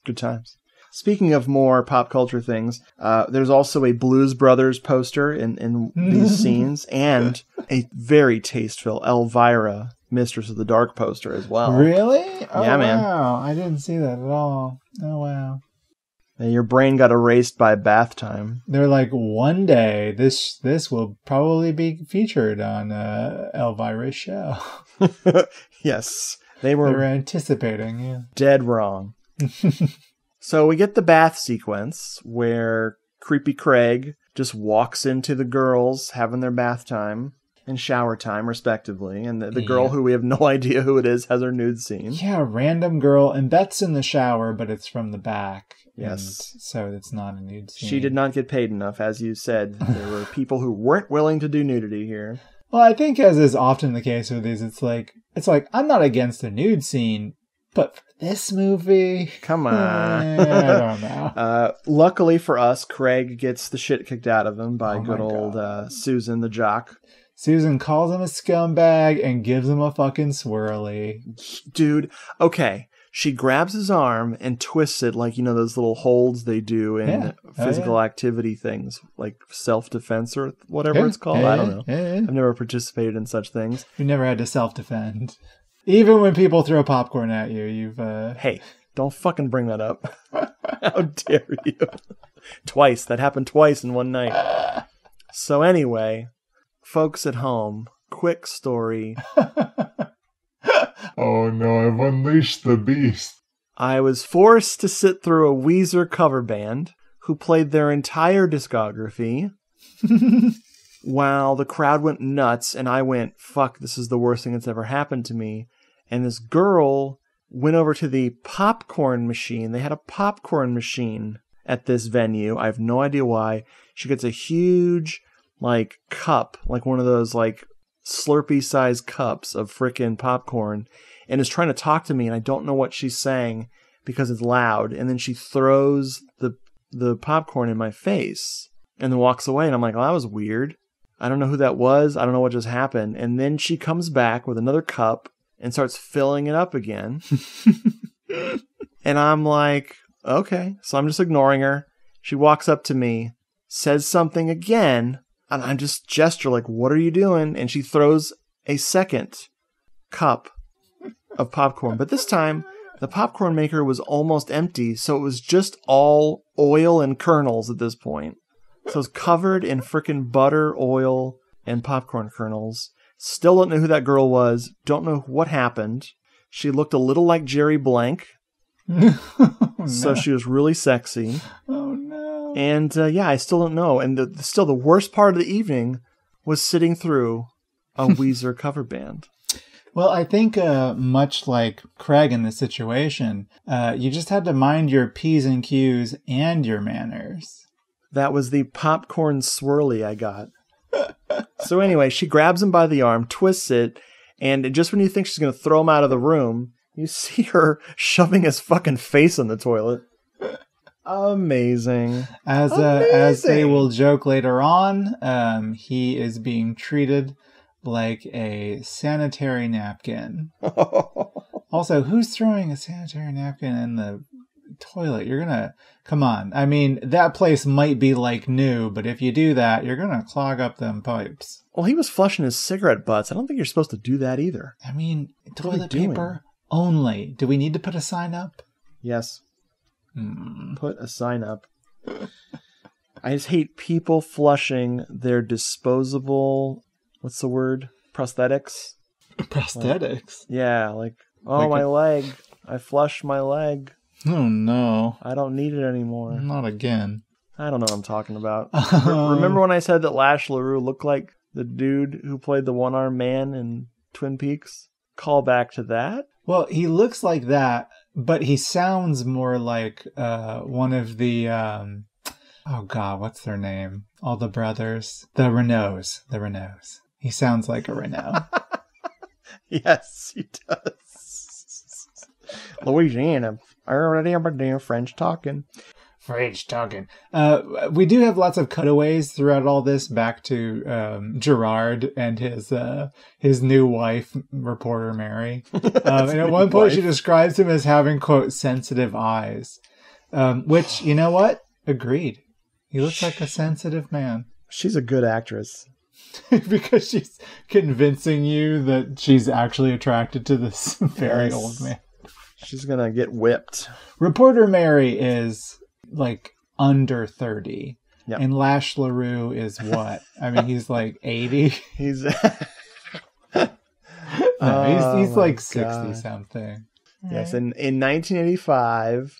Good times. Speaking of more pop culture things, there's also a Blues Brothers poster in these scenes, and a very tasteful Elvira, Mistress of the Dark poster as well. Really? Oh, yeah, man. Wow. I didn't see that at all. Oh, wow. And your brain got erased by bath time. They're like, one day this will probably be featured on Elvira's show. Yes. They were anticipating, yeah. Dead wrong. So we get the bath sequence where creepy Craig just walks into the girls having their bath time and shower time, respectively. And the girl who we have no idea who it is has her nude scene. Yeah, random girl. And Beth's in the shower, but it's from the back. Yes. So it's not a nude scene. She did not get paid enough, as you said. There were people who weren't willing to do nudity here. Well, I think as is often the case with these, it's like I'm not against a nude scene, but for this movie, come on. I don't know. Luckily for us, Craig gets the shit kicked out of him by good old Susan the jock. Susan calls him a scumbag and gives him a fucking swirly. Dude, okay. She grabs his arm and twists it like, those little holds they do in physical activity things, like self-defense or whatever it's called. I don't know. I've never participated in such things. You've never had to self-defend. Even when people throw popcorn at you, you've... Hey, don't fucking bring that up. How dare you? Twice. That happened twice in one night. So anyway, folks at home, quick story... Oh no, I've unleashed the beast. I was forced to sit through a Weezer cover band who played their entire discography while the crowd went nuts and I went, fuck, this is the worst thing that's ever happened to me. And this girl went over to the popcorn machine. They had a popcorn machine at this venue. I have no idea why. She gets a huge, cup, like one of those, Slurpee-sized cups of frickin' popcorn and is trying to talk to me, and I don't know what she's saying because it's loud. And then she throws the popcorn in my face and then walks away. And I'm like, well, that was weird. I don't know who that was. I don't know what just happened. And then she comes back with another cup and starts filling it up again. And I'm like, okay. So I'm just ignoring her. She walks up to me, says something again, and I just gesture like, what are you doing? And she throws a second cup of popcorn. But this time, the popcorn maker was almost empty, so it was just all oil and kernels at this point. So it was covered in frickin' butter, oil, and popcorn kernels. Still don't know who that girl was. Don't know what happened. She looked a little like Jerry Blank. Oh, no. So she was really sexy. Oh, no. And I still don't know. And the worst part of the evening was sitting through a Weezer cover band. Well, I think much like Craig in this situation, you just had to mind your P's and Q's and your manners. That was the popcorn swirly I got. So anyway, she grabs him by the arm, twists it, and just when you think she's going to throw him out of the room, you see her shoving his fucking face in the toilet. Amazing. As they will joke later on, he is being treated like a sanitary napkin. Also, who's throwing a sanitary napkin in the toilet? You're gonna... Come on. I mean, that place might be new, but if you do that, you're gonna clog up them pipes. Well, he was flushing his cigarette butts. I don't think you're supposed to do that either. I mean, toilet paper only. Do we need to put a sign up? Yes. Put a sign up. I just hate people flushing their disposable... What's the word? Prosthetics? Prosthetics? My leg. I flushed my leg. Oh, no. I don't need it anymore. Not again. I don't know what I'm talking about. Remember when I said that Lash LaRue looked like the dude who played the one-armed man in Twin Peaks? Call back to that? Well, he looks like that, but he sounds more like one of the... oh, God, what's their name? All the brothers. The Renaults. He sounds like a Renault. Yes, he does. Louisiana. French talking. We do have lots of cutaways throughout all this back to Gerard and his new wife, reporter Mary. And at one point she describes him as having, quote, sensitive eyes. Which, you know what? Agreed. He looks like a sensitive man. She's a good actress. Because she's convincing you that she's actually attracted to this very old man. She's gonna get whipped. Reporter Mary is like under 30. Yep. And Lash LaRue is what? I mean, he's like 80. He's he's like 60 something. Yes, in 1985,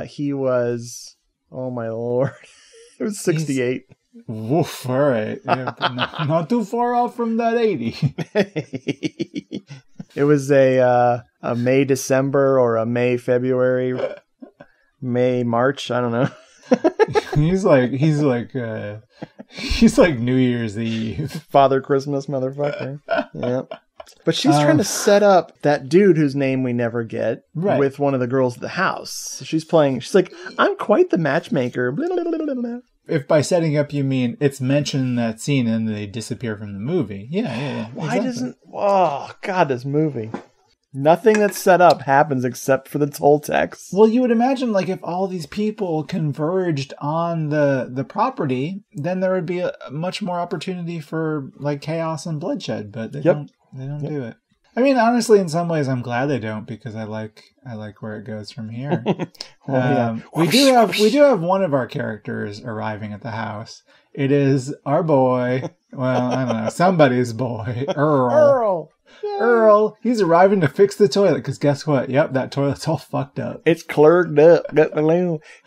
he was, oh my lord, it was 68. Woof, all right. Yeah, not too far off from that 80. It was a May December or a May February, May March, I don't know. he's like New Year's Eve. Father Christmas, motherfucker. Yeah. But she's trying to set up that dude whose name we never get with one of the girls at the house. So she's like, I'm quite the matchmaker. Blah, blah, blah, blah, blah. If by setting up you mean it's mentioned in that scene and they disappear from the movie. Yeah. Why doesn't... Oh, God, this movie. Nothing that's set up happens except for the Toltecs. Well, you would imagine, like, if all these people converged on the property, then there would be a much more opportunity for, like, chaos and bloodshed. But they don't do it. I mean, honestly, in some ways, I'm glad they don't, because I like where it goes from here. We do have one of our characters arriving at the house. It is our boy. Well, I don't know, somebody's boy, Earl. Earl. He's arriving to fix the toilet because guess what? Yep, that toilet's all fucked up. It's clogged up.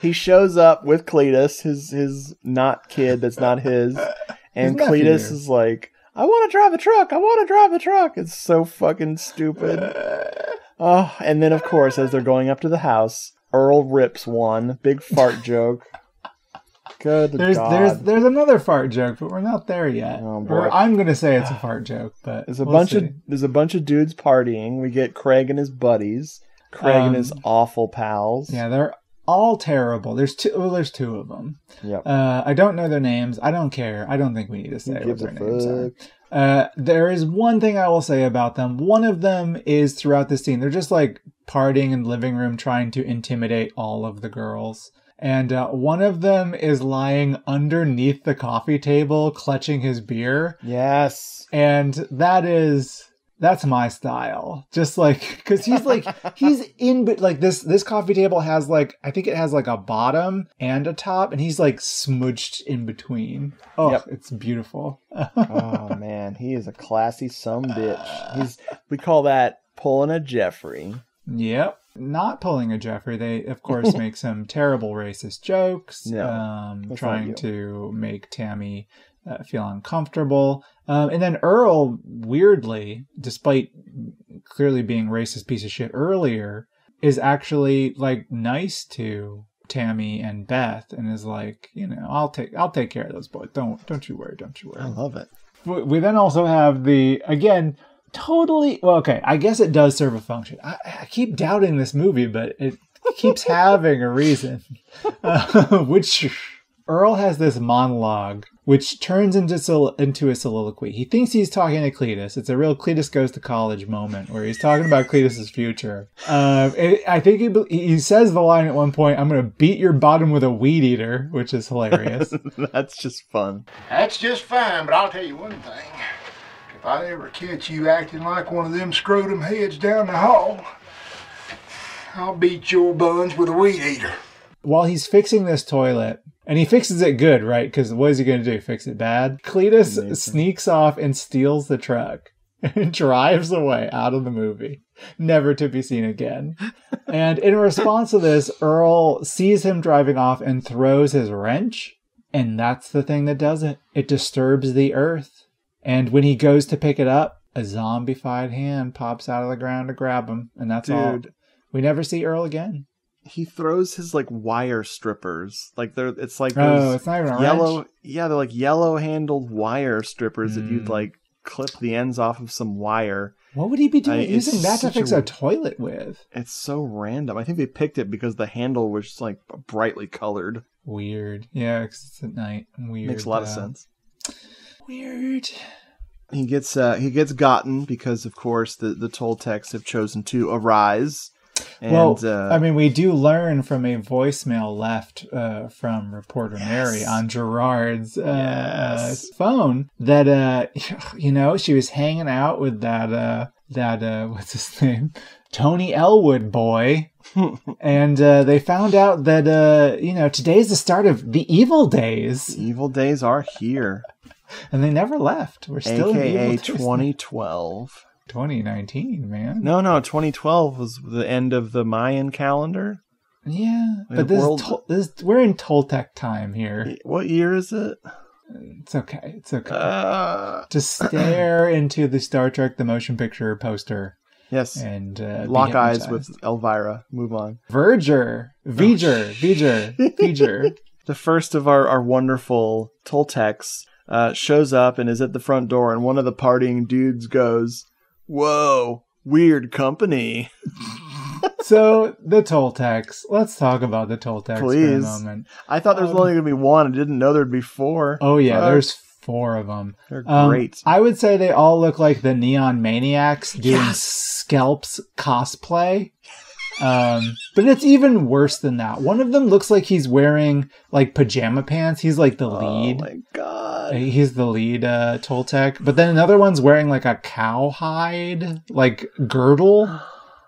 He shows up with Cletus, his not kid that's not his, and Cletus is like, I want to drive the truck. It's so fucking stupid. Oh, and then of course, as they're going up to the house, Earl rips one big fart joke. Good God. There's another fart joke, but we're not there yet. Oh, boy. Or I'm gonna say it's a fart joke, but there's a bunch of dudes partying. We get Craig and his buddies, and his awful pals. Yeah, they're all terrible. There's two of them. Yep. I don't know their names. I don't care. I don't think we need to say what their names are. There is one thing I will say about them. One of them is throughout the scene, they're just like partying in the living room trying to intimidate all of the girls. And one of them is lying underneath the coffee table, clutching his beer. Yes. And that's my style. Just like, cause he's in, but like this coffee table has like, I think it has like a bottom and a top, and he's like smooched in between. Oh, yep. It's beautiful. Oh man, he is a classy bitch. We call that pulling a Jeffrey. Yep. Not pulling a Jeffrey. They, of course, make some terrible racist jokes, trying to make Tammy feel uncomfortable. And then Earl, weirdly, despite clearly being racist piece of shit earlier, is actually like nice to Tammy and Beth and is like, I'll take care of those boys. Don't you worry. I love it. We then also have totally. Well, okay. I guess it does serve a function. I keep doubting this movie, but it keeps having a reason. Which Earl has this monologue, which turns into a soliloquy. He thinks he's talking to Cletus. It's a real Cletus goes to college moment where he's talking about Cletus's future. I think he says the line at one point, "I'm going to beat your bottom with a weed eater," which is hilarious. That's just fun. That's just fine, but I'll tell you one thing. If I ever catch you acting like one of them scrotum heads down the hall, I'll beat your buns with a weed eater. While he's fixing this toilet, and he fixes it good, right? Because what is he going to do? Fix it bad? Cletus sneaks off and steals the truck and drives away out of the movie, never to be seen again. And in response to this, Earl sees him driving off and throws his wrench. And that's the thing that does it. It disturbs the earth. And when he goes to pick it up, a zombified hand pops out of the ground to grab him. And that's all. We never see Earl again. He throws his like wire strippers. It's like it's not even a yellow. wrench? Yeah, they're like yellow handled wire strippers that you'd like clip the ends off of some wire. What would he be doing using that to fix a toilet with? It's so random. I think they picked it because the handle was like brightly colored. Weird. Yeah, because it's at night. Weird. Makes a lot of sense. Weird. He gets gotten because, of course, the Toltecs have chosen to arise And, well, I mean, we do learn from a voicemail left from reporter Mary on Gerard's phone that she was hanging out with that what's his name, Tony Elwood boy, and they found out that today's the start of the evil days. The evil days are here, and they never left. We're still AKA in 2012. 2019, man. No, 2012 was the end of the Mayan calendar. Yeah, but we're in Toltec time here. What year is it? It's okay. It's okay. Just stare into the Star Trek the motion picture poster. Yes. And lock eyes with Elvira. Move on. V'ger. The first of our wonderful Toltecs shows up and is at the front door, and one of the partying dudes goes, "Whoa, weird company." So, the Toltecs. Let's talk about the Toltecs for a moment. I thought there was only going to be one. I didn't know there'd be 4. Oh, yeah, there's 4 of them. They're great. I would say they all look like the Neon Maniacs doing Scalp's cosplay. But it's even worse than that. One of them looks like he's wearing like pajama pants. He's like the lead. Oh my god. He's the lead Toltec. But then another one's wearing like a cowhide like girdle.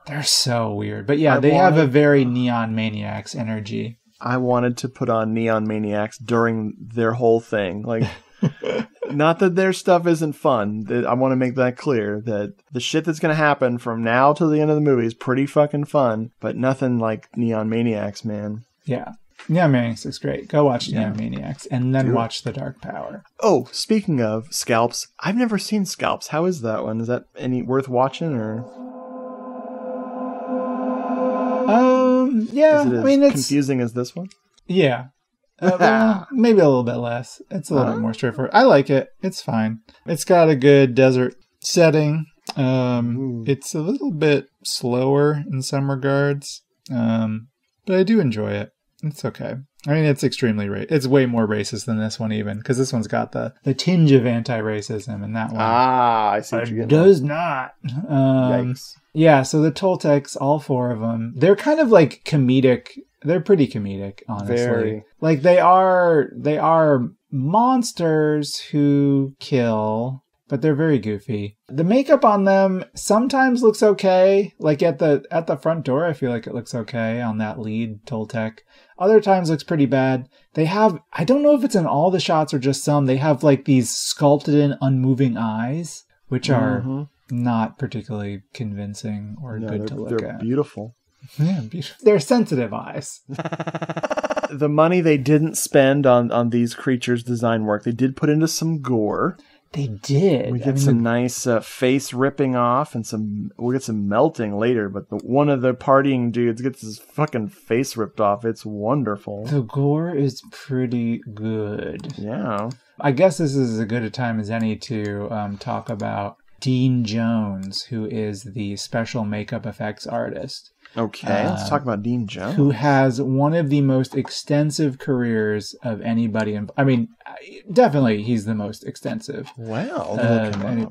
They're so weird. But yeah, they have a very Neon Maniacs energy. I wanted to put on Neon Maniacs during their whole thing. Like, not that their stuff isn't fun. I want to make that clear, that the shit that's going to happen from now till the end of the movie is pretty fucking fun, but nothing like Neon Maniacs, man. Yeah. Neon Maniacs is great. Go watch Neon Maniacs and then watch The Dark Power. Oh, speaking of Scalps, I've never seen Scalps. How is that one? Is that any worth watching or? Yeah. Is it as confusing as this one? Yeah. Well, maybe a little bit less. It's a little bit more straightforward. I like it. It's fine. It's got a good desert setting. It's a little bit slower in some regards. But I do enjoy it. It's okay. I mean, it's extremely it's way more racist than this one even, because this one's got the tinge of anti-racism, and that one I see what you're getting does not. Yikes. Yeah, so the Toltecs, all 4 of them, they're kind of like comedic. They're pretty comedic, honestly. Very. Like they are monsters who kill, but they're very goofy. The makeup on them sometimes looks okay. Like at the front door, I feel like it looks okay on that lead Toltec. Other times looks pretty bad. They have, I don't know if it's in all the shots or just some, they have like these sculpted in unmoving eyes, which are not particularly convincing or good to look at. They're beautiful. Yeah, beautiful. They're sensitive eyes. The money they didn't spend on these creatures' design work, they did put into some gore. They did. We get some nice face ripping off, and we'll get some melting later, but one of the partying dudes gets his fucking face ripped off. It's wonderful. The gore is pretty good. Yeah. I guess this is as good a time as any to talk about Dean Jones, who is the special makeup effects artist. Okay, let's talk about Dean Jones. Who has one of the most extensive careers of anybody. I mean, definitely he's the most extensive. Wow.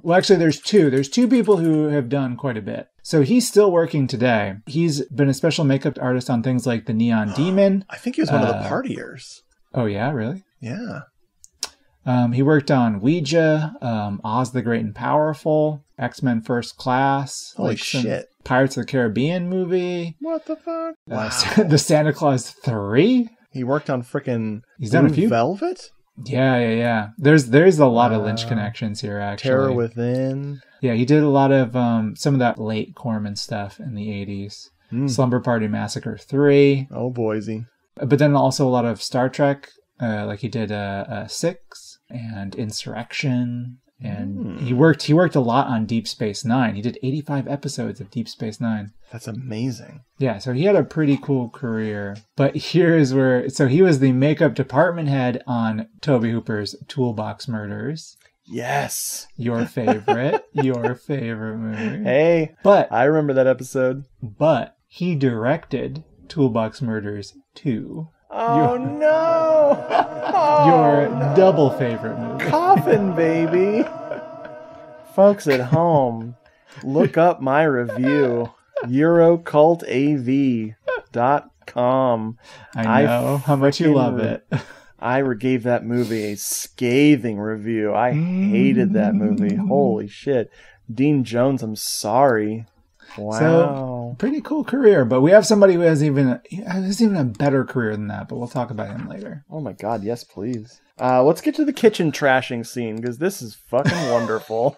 Well, actually, there's 2. There's 2 people who have done quite a bit. So he's still working today. He's been a special makeup artist on things like The Neon Demon. I think he was one of the partiers. Oh, yeah? Really? Yeah. He worked on Ouija, Oz the Great and Powerful, X-Men First Class. Holy shit. Pirates of the Caribbean movie. What the fuck? Wow. The Santa Claus 3. He worked on frickin' He's done a few. Velvet? Yeah. There's a lot of Lynch connections here, actually. Terror Within. Yeah, he did a lot of some of that late Corman stuff in the 80s. Slumber Party Massacre 3. Oh, Boise. But then also a lot of Star Trek. Like he did 6 and Insurrection. And he worked a lot on Deep Space Nine. He did 85 episodes of Deep Space Nine. That's amazing. Yeah, so he had a pretty cool career. But here is where... So he was the makeup department head on Tobe Hooper's Toolbox Murders. Yes. Your favorite. Your favorite movie. Hey, but I remember that episode. But he directed Toolbox Murders 2. Oh, no! Your double favorite movie. Coffin Baby! Folks at home, look up my review. EuroCultAV.com. I know how much you love it. I gave that movie a scathing review. I hated that movie. Holy shit. Dean Jones, I'm sorry. Wow. So, pretty cool career, but we have somebody who has even a better career than that, but we'll talk about him later. Oh my god, yes please. Let's get to the kitchen trashing scene, because this is fucking wonderful.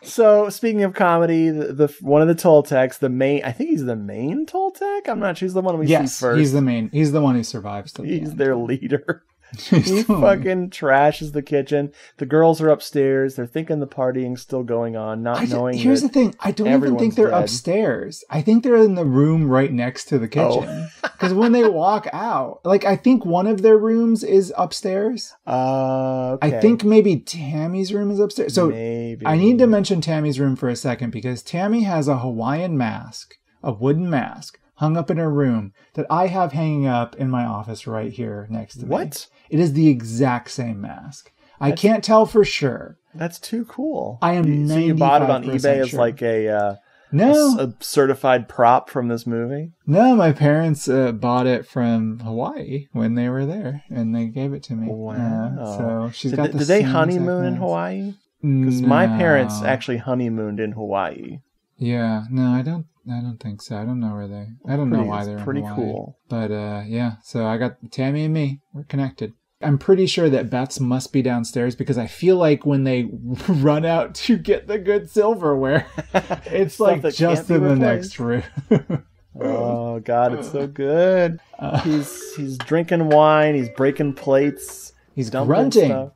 So, speaking of comedy, the one of the Toltecs, I think he's the main Toltec? I'm not sure, he's the one we see first. Yes, he's the main. He's the one who survives. He's their leader. He fucking trashes the kitchen. The girls are upstairs. They're thinking the partying's still going on, knowing. Here's the thing. I don't even think they're upstairs. I think they're in the room right next to the kitchen. Because when they walk out, I think one of their rooms is upstairs. Okay. I think maybe Tammy's room is upstairs. So maybe. I need to mention Tammy's room for a second, because Tammy has a Hawaiian mask, a wooden mask, hung up in her room that I have hanging up in my office right here next to me. What? It is the exact same mask. I can't tell for sure. That's too cool. I am 95% So you bought it on eBay as a certified prop from this movie? No, my parents bought it from Hawaii when they were there, and they gave it to me. Wow. So she's got the Did they same honeymoon in exact mask. Hawaii? Because my parents actually honeymooned in Hawaii. Yeah, no, I don't think so. I don't know where I don't know why they're pretty in Hawaii. cool. But yeah, so I got Tammy and me. We're connected. I'm pretty sure that Beth's must be downstairs, because I feel like when they run out to get the good silverware, it's just in the next room. Oh God, it's so good. He's drinking wine. He's breaking plates. He's grunting a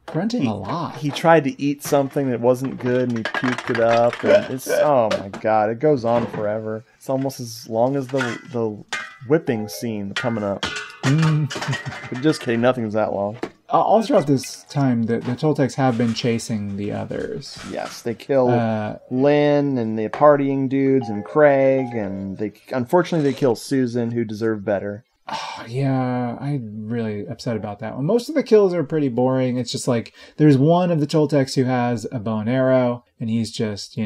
lot. He tried to eat something that wasn't good, and he puked it up. And it's oh my God, it goes on forever. It's almost as long as the whipping scene coming up. But just kidding, nothing's that long. All throughout this time, the Toltecs have been chasing the others. Yes, they kill Lynn and the partying dudes and Craig, and unfortunately they kill Susan, who deserved better. Oh, yeah, I'm really upset about that one. Most of the kills are pretty boring. It's just there's one of the Toltecs who has a bow and arrow, and he's just,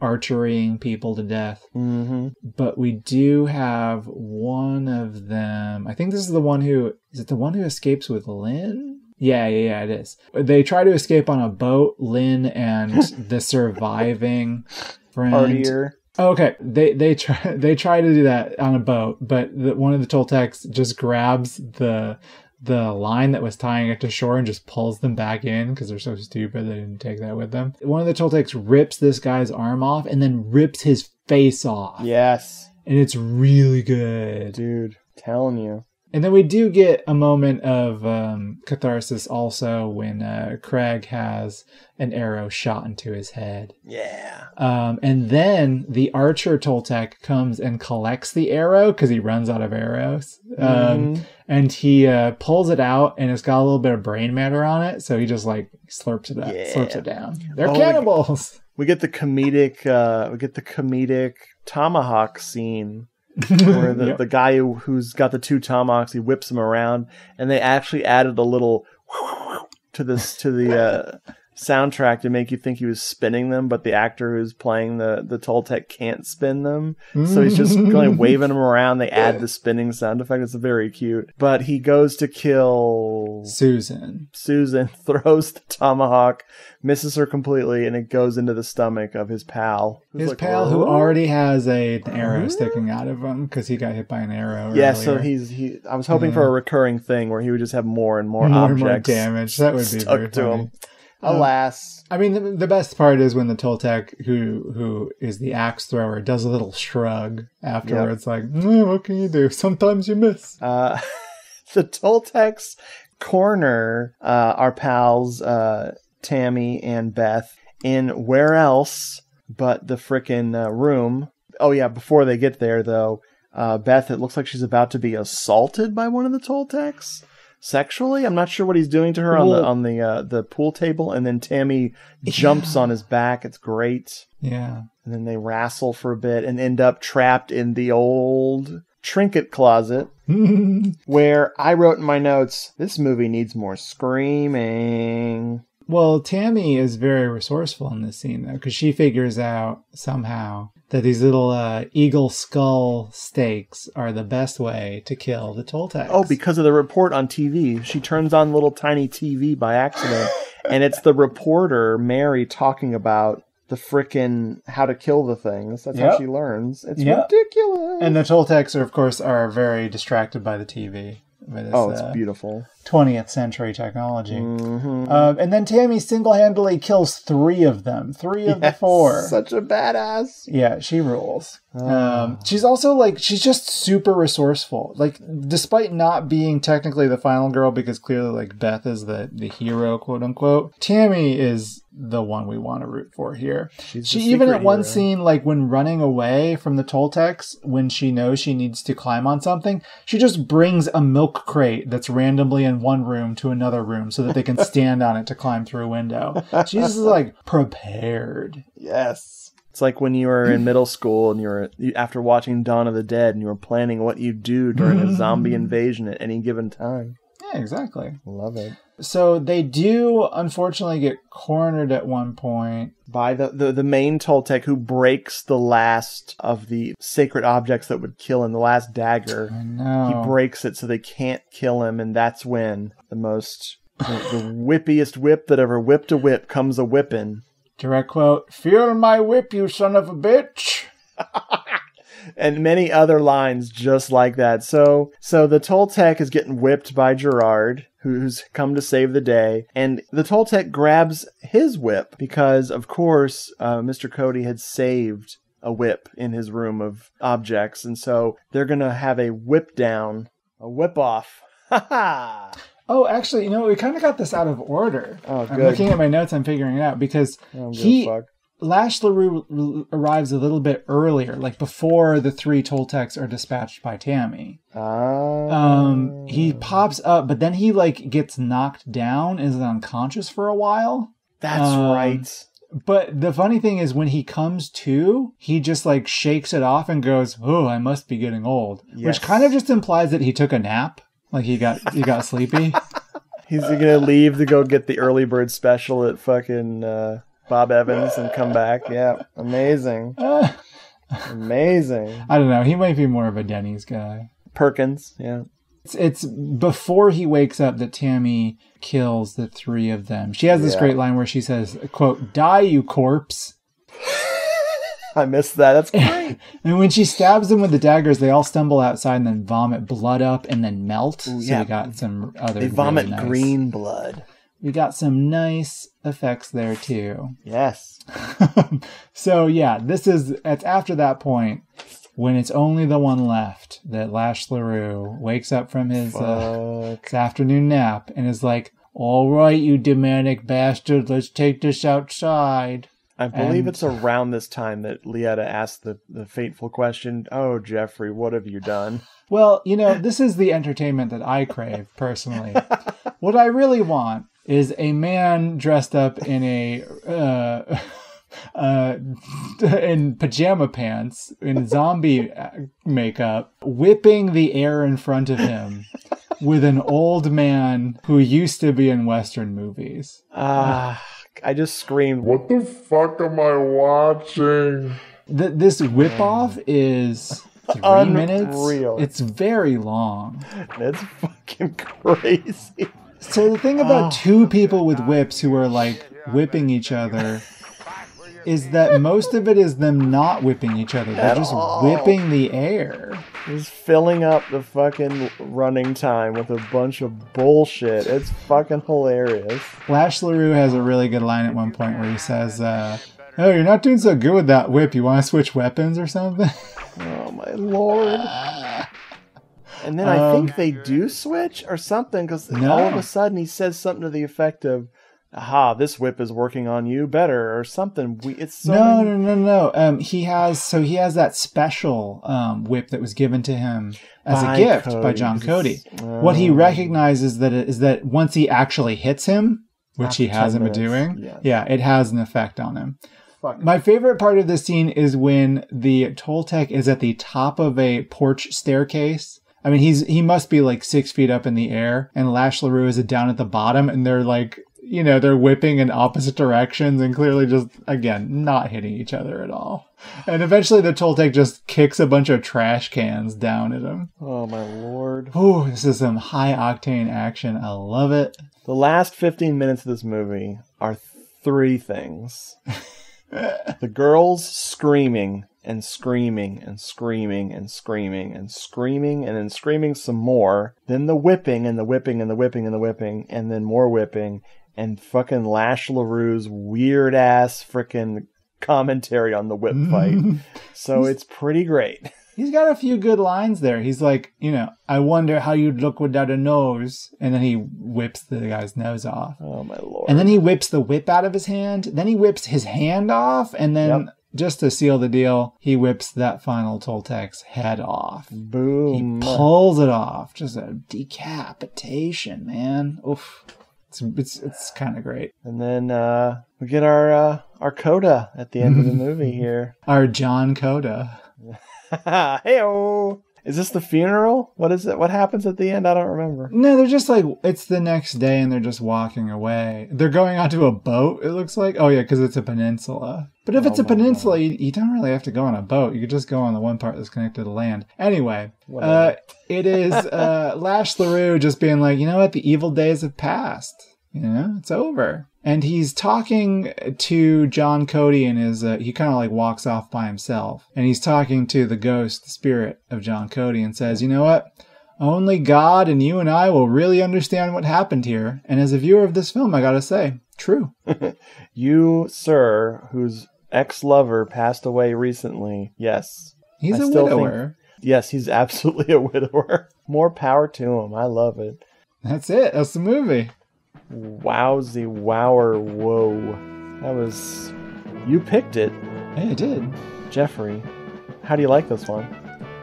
archerying people to death. Mm-hmm. But we do have one of them. I think this is the one who escapes with Lynn? Yeah, it is. They try to escape on a boat, Lynn and the surviving friend. Partier. Okay, they try to do that on a boat, but one of the Toltecs just grabs the line that was tying it to shore and just pulls them back in because they're so stupid they didn't take that with them. One of the Toltecs rips this guy's arm off and then rips his face off. Yes. And it's really good. Dude, telling you. And then we do get a moment of catharsis also when Craig has an arrow shot into his head. Yeah. And then the archer Toltec comes and collects the arrow because he runs out of arrows. And he pulls it out, and it's got a little bit of brain matter on it. So he just slurps it up, slurps it down. They're cannibals. We get the comedic tomahawk scene. Where the guy who's got the two tomahawks, he whips them around, and they actually added a little to the soundtrack to make you think he was spinning them, but the actor who's playing the Toltec can't spin them, so he's just going waving them around. They add the spinning sound effect. It's very cute. But he goes to kill Susan, throws the tomahawk, misses her completely, and it goes into the stomach of his pal. His pal who already has an arrow sticking out of him because he got hit by an arrow. Yeah, earlier. so I was hoping for a recurring thing where he would just have more and more objects more damage. That would be stuck very to funny. him. Alas. I mean, the best part is when the Toltec, who is the axe thrower, does a little shrug afterwards, what can you do? Sometimes you miss. The Toltecs corner our pals Tammy and Beth in where else but the frickin' room. Oh yeah, before they get there though, Beth, it looks like she's about to be assaulted by one of the Toltecs. Sexually, I'm not sure what he's doing to her on the pool table, and then Tammy jumps on his back. It's great. Yeah. And then they wrestle for a bit and end up trapped in the old trinket closet, where I wrote in my notes, this movie needs more screaming. Well, Tammy is very resourceful in this scene, though, because she figures out somehow that these little eagle skull stakes are the best way to kill the Toltecs. Oh, because of the report on TV. She turns on little tiny TV by accident, and it's the reporter, Mary, talking about the frickin' how to kill the things. That's how she learns. It's ridiculous. And the Toltecs, of course, are very distracted by the TV. It's beautiful. 20th century technology. And then Tammy single-handedly kills 3 of them. 3 of the 4. Such a badass. Yeah, she rules. She's also she's just super resourceful. Despite not being technically the final girl, because clearly Beth is the hero, quote unquote, Tammy is the one we want to root for here. She even at one scene, when running away from the Toltecs, when she knows she needs to climb on something, she just brings a milk crate that's randomly in one room to another room so that they can stand on it to climb through a window. She's just prepared. Yes. It's like when you were in middle school and after watching Dawn of the Dead and you were planning what you'd do during a zombie invasion at any given time. Yeah, exactly. Love it. So they do, unfortunately, get cornered at one point. By the main Toltec, who breaks the last of the sacred objects that would kill him, the last dagger. I know. He breaks it so they can't kill him, and that's when the whippiest whip that ever whipped a whip comes a whippin'. Direct quote, "Feel my whip, you son of a bitch." And many other lines just like that. So the Toltec is getting whipped by Gerard, who's come to save the day. And the Toltec grabs his whip because, of course, Mr. Cody had saved a whip in his room of objects. And so they're going to have a whip down, a whip off. Ha ha! Oh, actually, we kind of got this out of order. Oh, good. I'm looking at my notes, I'm figuring it out, because Lash LaRue arrives a little bit earlier, before the 3 Toltecs are dispatched by Tammy. He pops up, but then he gets knocked down and is unconscious for a while. That's right. But the funny thing is, when he comes to, he just shakes it off and goes, "Oh, I must be getting old," which kind of just implies that he took a nap, he got sleepy. He's gonna leave to go get the early bird special at fucking Bob Evans and come back. Yeah, amazing. Amazing. I don't know. He might be more of a Denny's guy. Perkins, yeah. It's before he wakes up that Tammy kills the 3 of them. She has this great line where she says, quote, "Die, you corpse." I missed that. That's great. And when she stabs them with the daggers, they all stumble outside and then vomit blood up and then melt. Ooh, so we got some other. They vomit really nice, green blood. We got some nice effects there too. Yes. So yeah, it's after that point when it's only the one left that Lash LaRue wakes up from his afternoon nap and is like, "All right, you demonic bastard, let's take this outside." I believe it's around this time that Lietta asked the fateful question, "Oh, Jeffrey, what have you done?" Well, this is the entertainment that I crave, personally. What I really want is a man dressed up in in pajama pants, in zombie makeup, whipping the air in front of him with an old man who used to be in Western movies. I just screamed, "What the fuck am I watching?" This whip-off is 3 minutes. It's very long. It's fucking crazy. So the thing about 2 people with whips who are whipping each other is that most of it is them not whipping each other. They're just whipping the air. Just filling up the fucking running time with a bunch of bullshit. It's fucking hilarious. Lash LaRue has a really good line at one point where he says, "Oh, you're not doing so good with that whip. You want to switch weapons or something?" Oh, my lord. And then I think they do switch or something, because all of a sudden he says something to the effect of, "Aha, this whip is working on you better," or something. It's so No. He has that special whip that was given to him as a gift by John Cody. What he recognizes is that once he actually hits him, which he hasn't been doing, it has an effect on him. My favorite part of this scene is when the Toltec is at the top of a porch staircase. I mean, he must be 6 feet up in the air, and Lash LaRue is down at the bottom, and they're they're whipping in opposite directions and clearly just, again, not hitting each other at all. And eventually the Toltec just kicks a bunch of trash cans down at him. Oh, my Lord. Ooh, this is some high-octane action. I love it. The last 15 minutes of this movie are three things. The girls screaming and screaming and screaming and screaming and screaming and then screaming some more. Then the whipping and the whipping and the whipping and the whipping and then more whipping. And fucking Lash LaRue's weird ass freaking commentary on the whip fight. So it's pretty great. He's got a few good lines there. He's like, I wonder how you'd look without a nose. And then he whips the guy's nose off. Oh, my Lord. And then he whips the whip out of his hand. Then he whips his hand off. And then, just to seal the deal, he whips that final Toltec's head off. Boom. He pulls it off. Just a decapitation, man. Oof. It's kind of great. And then we get our coda at the end of the movie here. Our John Coda. Hey-o! Is this the funeral? What is it? What happens at the end? I don't remember. No, they're just like, it's the next day and they're just walking away. They're going onto a boat, it looks like. Oh, yeah, because it's a peninsula. But if it's a peninsula, you don't really have to go on a boat. You could just go on the one part that's connected to land. Anyway, it is Lash LaRue just being like, you know what? The evil days have passed. It's over. And he's talking to John Cody and he kind of like walks off by himself. And he's talking to the ghost, the spirit of John Cody, and says, you know what? Only God and you and I will really understand what happened here. And as a viewer of this film, I gotta say, true. You, sir, whose ex-lover passed away recently, yes. He's a widower. Yes, he's absolutely a widower. More power to him. I love it. That's it. That's the movie. Wowzy wower whoa. That was... You picked it. Hey, I did. Jeffrey, how do you like this one?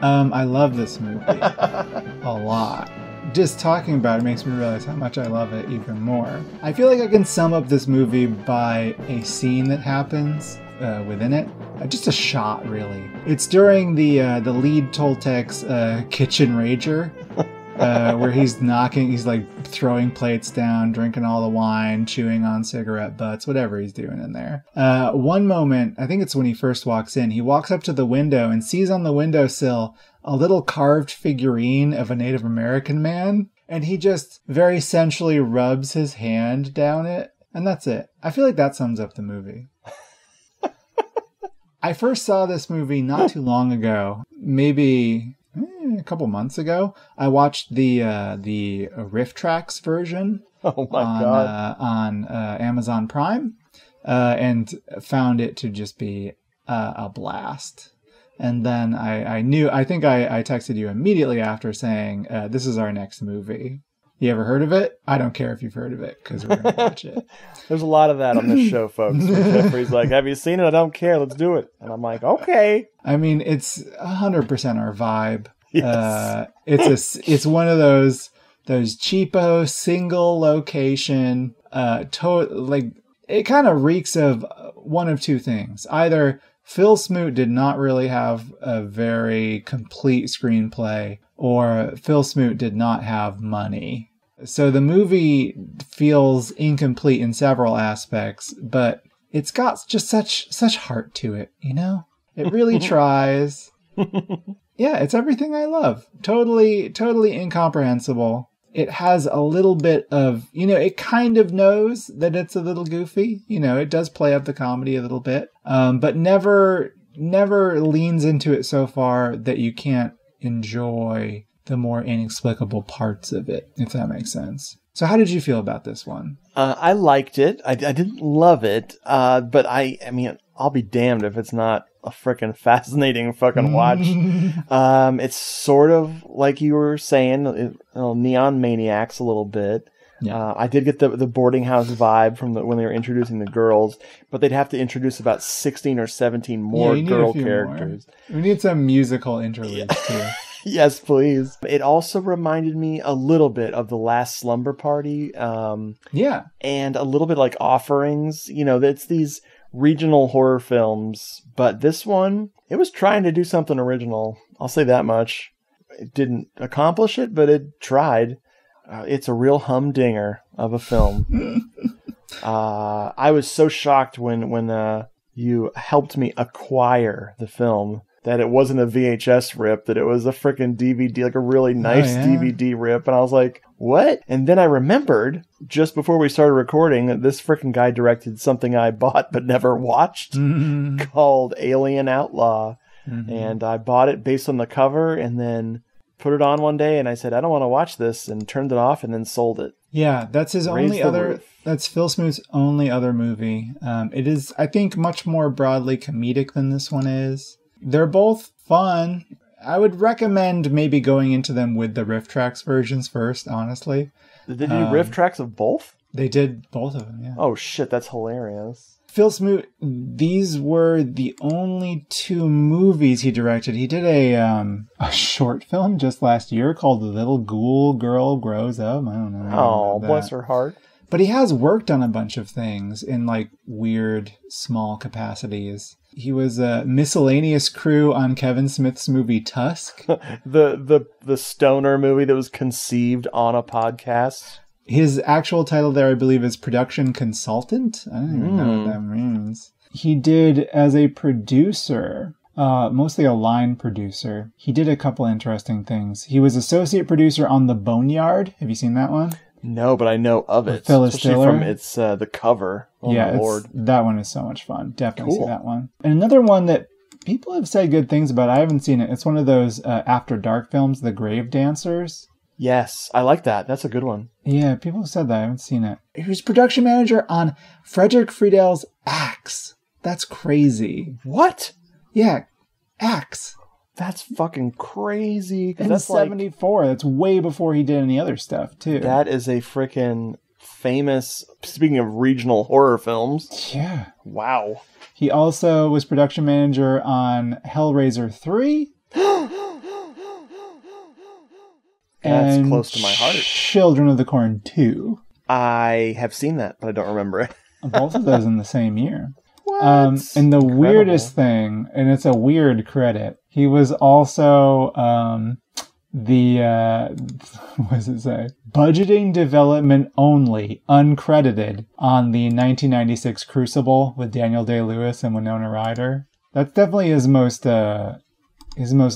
I love this movie. A lot. Just talking about it makes me realize how much I love it even more. I feel like I can sum up this movie by a scene that happens within it. Just a shot, really. It's during the lead Toltec's kitchen rager. Where he's like throwing plates down, drinking all the wine, chewing on cigarette butts, whatever he's doing in there. One moment, I think it's when he first walks in, he walks up to the window and sees on the windowsill a little carved figurine of a Native American man. And he just very sensually rubs his hand down it. And that's it. I feel like that sums up the movie. I first saw this movie not too long ago, maybe... a couple months ago. I watched the Riff Tracks version on Amazon Prime and found it to just be a blast. And then I think I texted you immediately after saying, this is our next movie. You ever heard of it? I don't care if you've heard of it because we're going to watch it. There's a lot of that on this show, folks. Jeffrey's like, have you seen it? I don't care. Let's do it. And I'm like, okay. I mean, it's 100% our vibe. Yes. It's one of those cheapo single location, it kind of reeks of one of two things. Either Phil Smoot did not really have a very complete screenplay, or Phil Smoot did not have money. So the movie feels incomplete in several aspects, but it's got just such heart to it, It really tries. Yeah, it's everything I love. Totally incomprehensible. It has a little bit of, it kind of knows that it's a little goofy. It does play up the comedy a little bit, but never leans into it so far that you can't enjoy the more inexplicable parts of it, if that makes sense. So how did you feel about this one? I liked it. I didn't love it, but I mean, I'll be damned if it's not a freaking fascinating fucking watch. It's sort of like you were saying, Neon Maniacs a little bit. Yeah. I did get the boarding house vibe from when they were introducing the girls, but they'd have to introduce about 16 or 17 more girl characters. More. We need some musical interludes too. Yes, please. It also reminded me a little bit of The Last Slumber Party. Yeah. And a little bit like Offerings. It's these regional horror films, but this one, it was trying to do something original. I'll say that much. It didn't accomplish it, but it tried. It's a real humdinger of a film. I was so shocked when you helped me acquire the film that it wasn't a VHS rip, that it was a freaking DVD, like a really nice DVD rip. And I was like, what? And then I remembered just before we started recording that this freaking guy directed something I bought but never watched called Alien Outlaw. And I bought it based on the cover and then put it on one day and I said, I don't want to watch this, and turned it off and then sold it. Yeah, that's his only other. That's Phil Smoot's only other movie. It is, I think, much more broadly comedic than this one is. They're both fun. I would recommend maybe going into them with the riff tracks versions first, honestly. Did they do riff tracks of both? They did both of them, yeah. Oh shit, that's hilarious. Phil Smoot, these were the only 2 movies he directed. He did a short film just last year called The Little Ghoul Girl Grows Up. I don't know. Oh, bless her heart. But he has worked on a bunch of things in like weird small capacities. He was a miscellaneous crew on Kevin Smith's movie Tusk. the stoner movie that was conceived on a podcast. His actual title there, I believe, is production consultant. I don't even know what that means. He did, as a producer, mostly a line producer, he did a couple interesting things. He was associate producer on The Boneyard. Have you seen that one? No, but I know of it. Phyllis Especially Diller. from its the cover. Oh, yeah, my Lord. That one is so much fun. Definitely Cool. see that one. And another one that people have said good things about, I haven't seen it. It's one of those After Dark films, The Grave Dancers. Yes, I like that. That's a good one. Yeah, people have said that. I haven't seen it. He was production manager on Frederick Friedel's Axe. That's crazy. What? Yeah, Axe. That's fucking crazy. In that's 74. That's way before he did any other stuff, too. That is a freaking famous, speaking of regional horror films. Yeah. Wow. He also was production manager on Hellraiser 3. That's and close to my heart. Children of the Corn 2. I have seen that, but I don't remember it. Both of those in the same year. What? And the weirdest thing, and it's a weird credit, he was also what does it say? Budgeting development only, uncredited, on the 1996 Crucible with Daniel Day-Lewis and Winona Ryder. That's definitely his most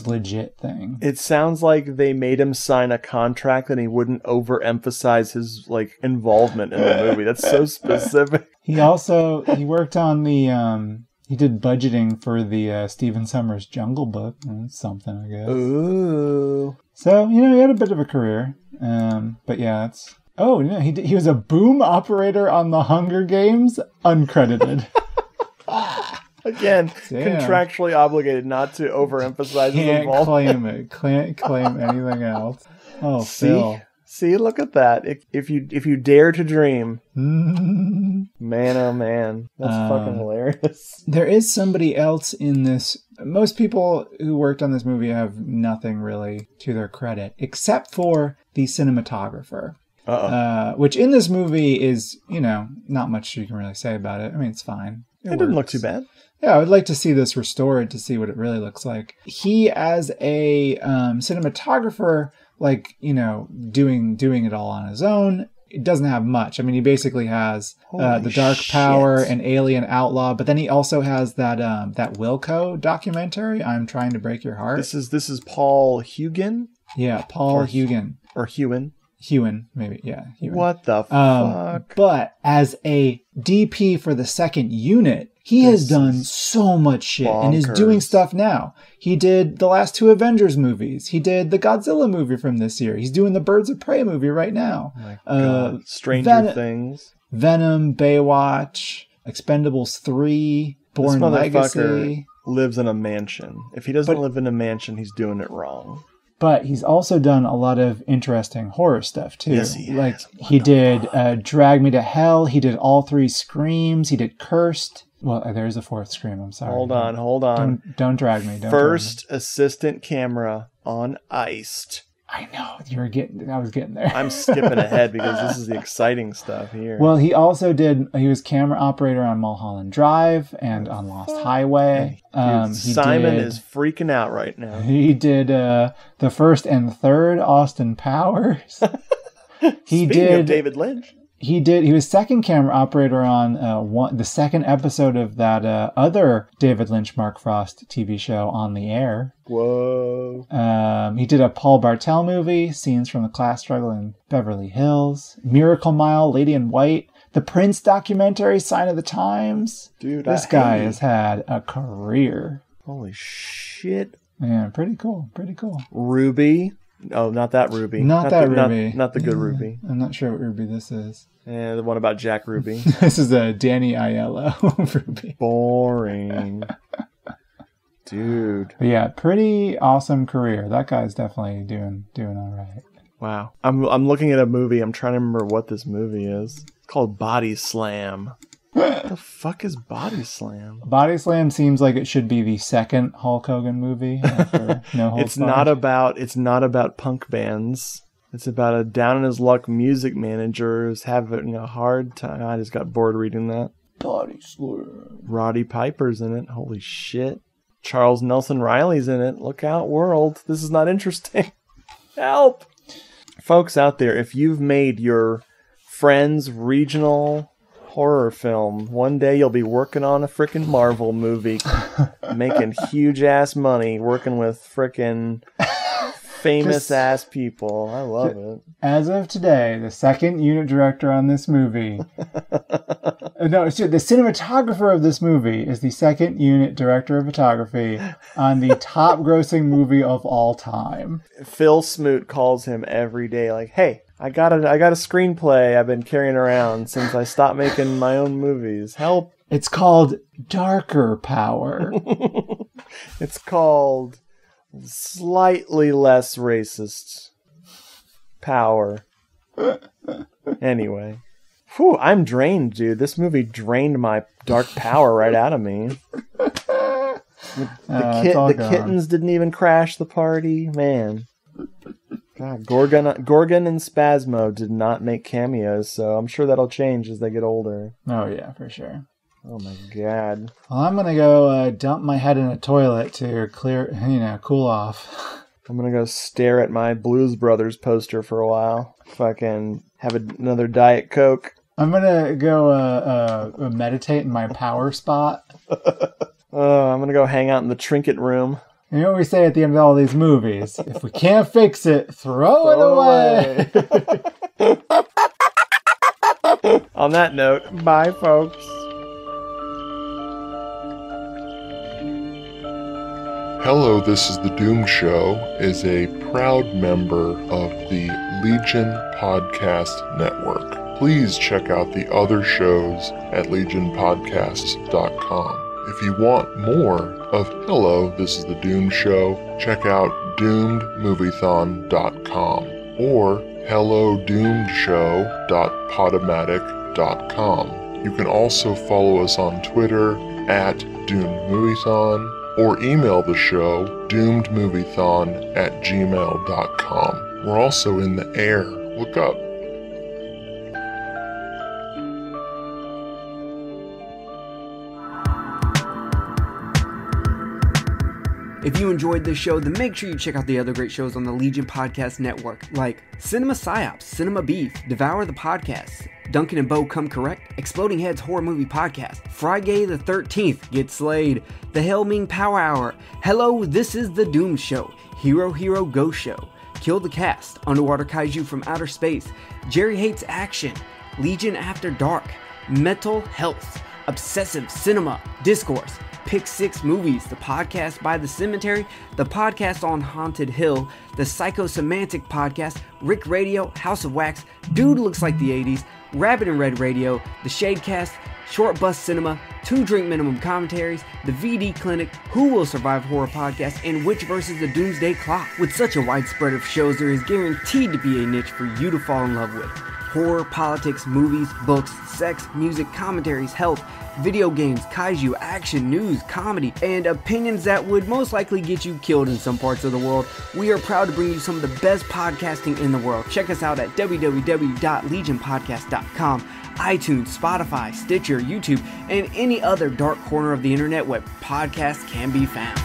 legit thing. It sounds like they made him sign a contract and he wouldn't overemphasize his involvement in the movie. That's so specific. He worked on the he did budgeting for the Stephen Sommers Jungle Book. That's something, I guess. Ooh. So, he had a bit of a career. But yeah, he was a boom operator on the Hunger Games, uncredited. Again, Damn. contractually obligated not to overemphasize his involvement. Can't claim anything else. Oh, Phil. See, look at that. If you dare to dream. Man, oh man. That's fucking hilarious. There is somebody else in this. Most people who worked on this movie have nothing really to their credit, except for the cinematographer. Which in this movie is, not much you can really say about it. I mean, it's fine. It didn't look too bad. Yeah, I would like to see this restored to see what it really looks like. He, as a cinematographer, doing it all on his own, it doesn't have much. I mean, he basically has The Dark Power and Alien Outlaw, but then he also has that Wilco documentary, I'm Trying to Break Your Heart. This is Paul Hugen? Yeah, Paul Hugen. Or Hewen. Hewen, maybe, yeah. Hewen. What the fuck? But as a DP for the second unit, he has done so much shit and is doing stuff now. He did the last 2 Avengers movies. He did the Godzilla movie from this year. He's doing the Birds of Prey movie right now. Oh my God. Stranger Things. Venom, Baywatch, Expendables 3, Born Legacy. Lives in a mansion. If he doesn't live in a mansion, he's doing it wrong. But he's also done a lot of interesting horror stuff, too. Yes, he has. He did Drag Me to Hell. He did all 3 Screams. He did Cursed. Well, there's a 4th Scream. I'm sorry. Hold on. Don't drag me. First assistant camera on Iced. I know. I was getting there. I'm skipping ahead because this is the exciting stuff here. Well, he also he was camera operator on Mulholland Drive and on Lost Highway. Simon is freaking out right now. He did the first and third Austin Powers. Speaking of David Lynch. He was second camera operator on the second episode of that other David Lynch Mark Frost TV show, On the Air. Whoa. He did a Paul Bartel movie, Scenes from the Class Struggle in Beverly Hills, Miracle Mile, Lady in White, the Prince documentary, Sign of the Times. Dude, this guy has had a career. Holy shit. Yeah, pretty cool. Ruby. Oh, not that Ruby. Not that Ruby. Not the good Ruby. I'm not sure what Ruby this is. And the one about Jack Ruby. This is a Danny Aiello Ruby. Boring. Dude. But yeah, pretty awesome career. That guy's definitely doing all right. Wow. I'm looking at a movie. I'm trying to remember what this movie is. It's called Body Slam. What the fuck is Body Slam? Body Slam seems like it should be the second Hulk Hogan movie. After No Holds Barred. It's not about punk bands. It's about a down in his luck music manager who's having a hard time. I just got bored reading that. Body Slam. Roddy Piper's in it. Holy shit. Charles Nelson Riley's in it. Look out, world. This is not interesting. Help. Folks out there, if you've made your friend's regional horror film, one day you'll be working on a frickin' Marvel movie, making huge ass money, working with frickin' famous ass people. I love it. As of today, the second unit director on this movie. No, the cinematographer of this movie is the second unit director of photography on the top grossing movie of all time. Phil Smoot calls him every day like, hey, I got a screenplay I've been carrying around since I stopped making my own movies. Help. It's called Darker Power. It's called Slightly Less Racist Power. Anyway. Whew, I'm drained, dude. This movie drained my dark power right out of me. The kittens didn't even crash the party. Man. God, Gorgon and Spasmo did not make cameos, so I'm sure that'll change as they get older. Oh, yeah, for sure. Oh, my God. Well, I'm going to go dump my head in a toilet to cool off. I'm going to go stare at my Blues Brothers poster for a while. Fucking have another Diet Coke. I'm going to go meditate in my power spot. I'm going to go hang out in the trinket room. You know what we say at the end of all these movies? If we can't fix it, throw it away. On that note, bye, folks. Hello, This is the Doom Show is a proud member of the Legion Podcast Network. Please check out the other shows at legionpodcasts.com. If you want more of Hello, This is the Doom Show, check out doomedmoviethon.com or hellodoomedshow.podomatic.com. You can also follow us on Twitter at doomedmoviethon or email the show doomedmoviethon@gmail.com. We're also in the air. Look up. If you enjoyed this show, then make sure you check out the other great shows on the Legion Podcast Network, like Cinema Psyops, Cinema Beef, Devour the Podcast, Duncan and Bo Come Correct, Exploding Heads Horror Movie Podcast, Friday the 13th, Get Slayed, The Hellming Power Hour, Hello, This is the Doom Show, Hero Hero Go Show, Kill the Cast, Underwater Kaiju from Outer Space, Jerry Hates Action, Legion After Dark, Mental Health, Obsessive Cinema, Discourse, Pick 6 Movies, the podcast by The Cemetery, the podcast on Haunted Hill, the Psychosemantic Podcast, Rick Radio, House of Wax, Dude Looks Like the 80s, Rabbit and Red Radio, the Shadecast, Short Bus Cinema, 2 Drink Minimum Commentaries, the VD Clinic, Who Will Survive Horror Podcast, and Witch vs. the Doomsday Clock. With such a wide spread of shows, there is guaranteed to be a niche for you to fall in love with. Horror, politics, movies, books, sex, music, commentaries, health, video games, kaiju, action, news, comedy, and opinions that would most likely get you killed in some parts of the world. We are proud to bring you some of the best podcasting in the world. Check us out at www.legionpodcast.com, iTunes, Spotify, Stitcher, YouTube, and any other dark corner of the internet where podcasts can be found.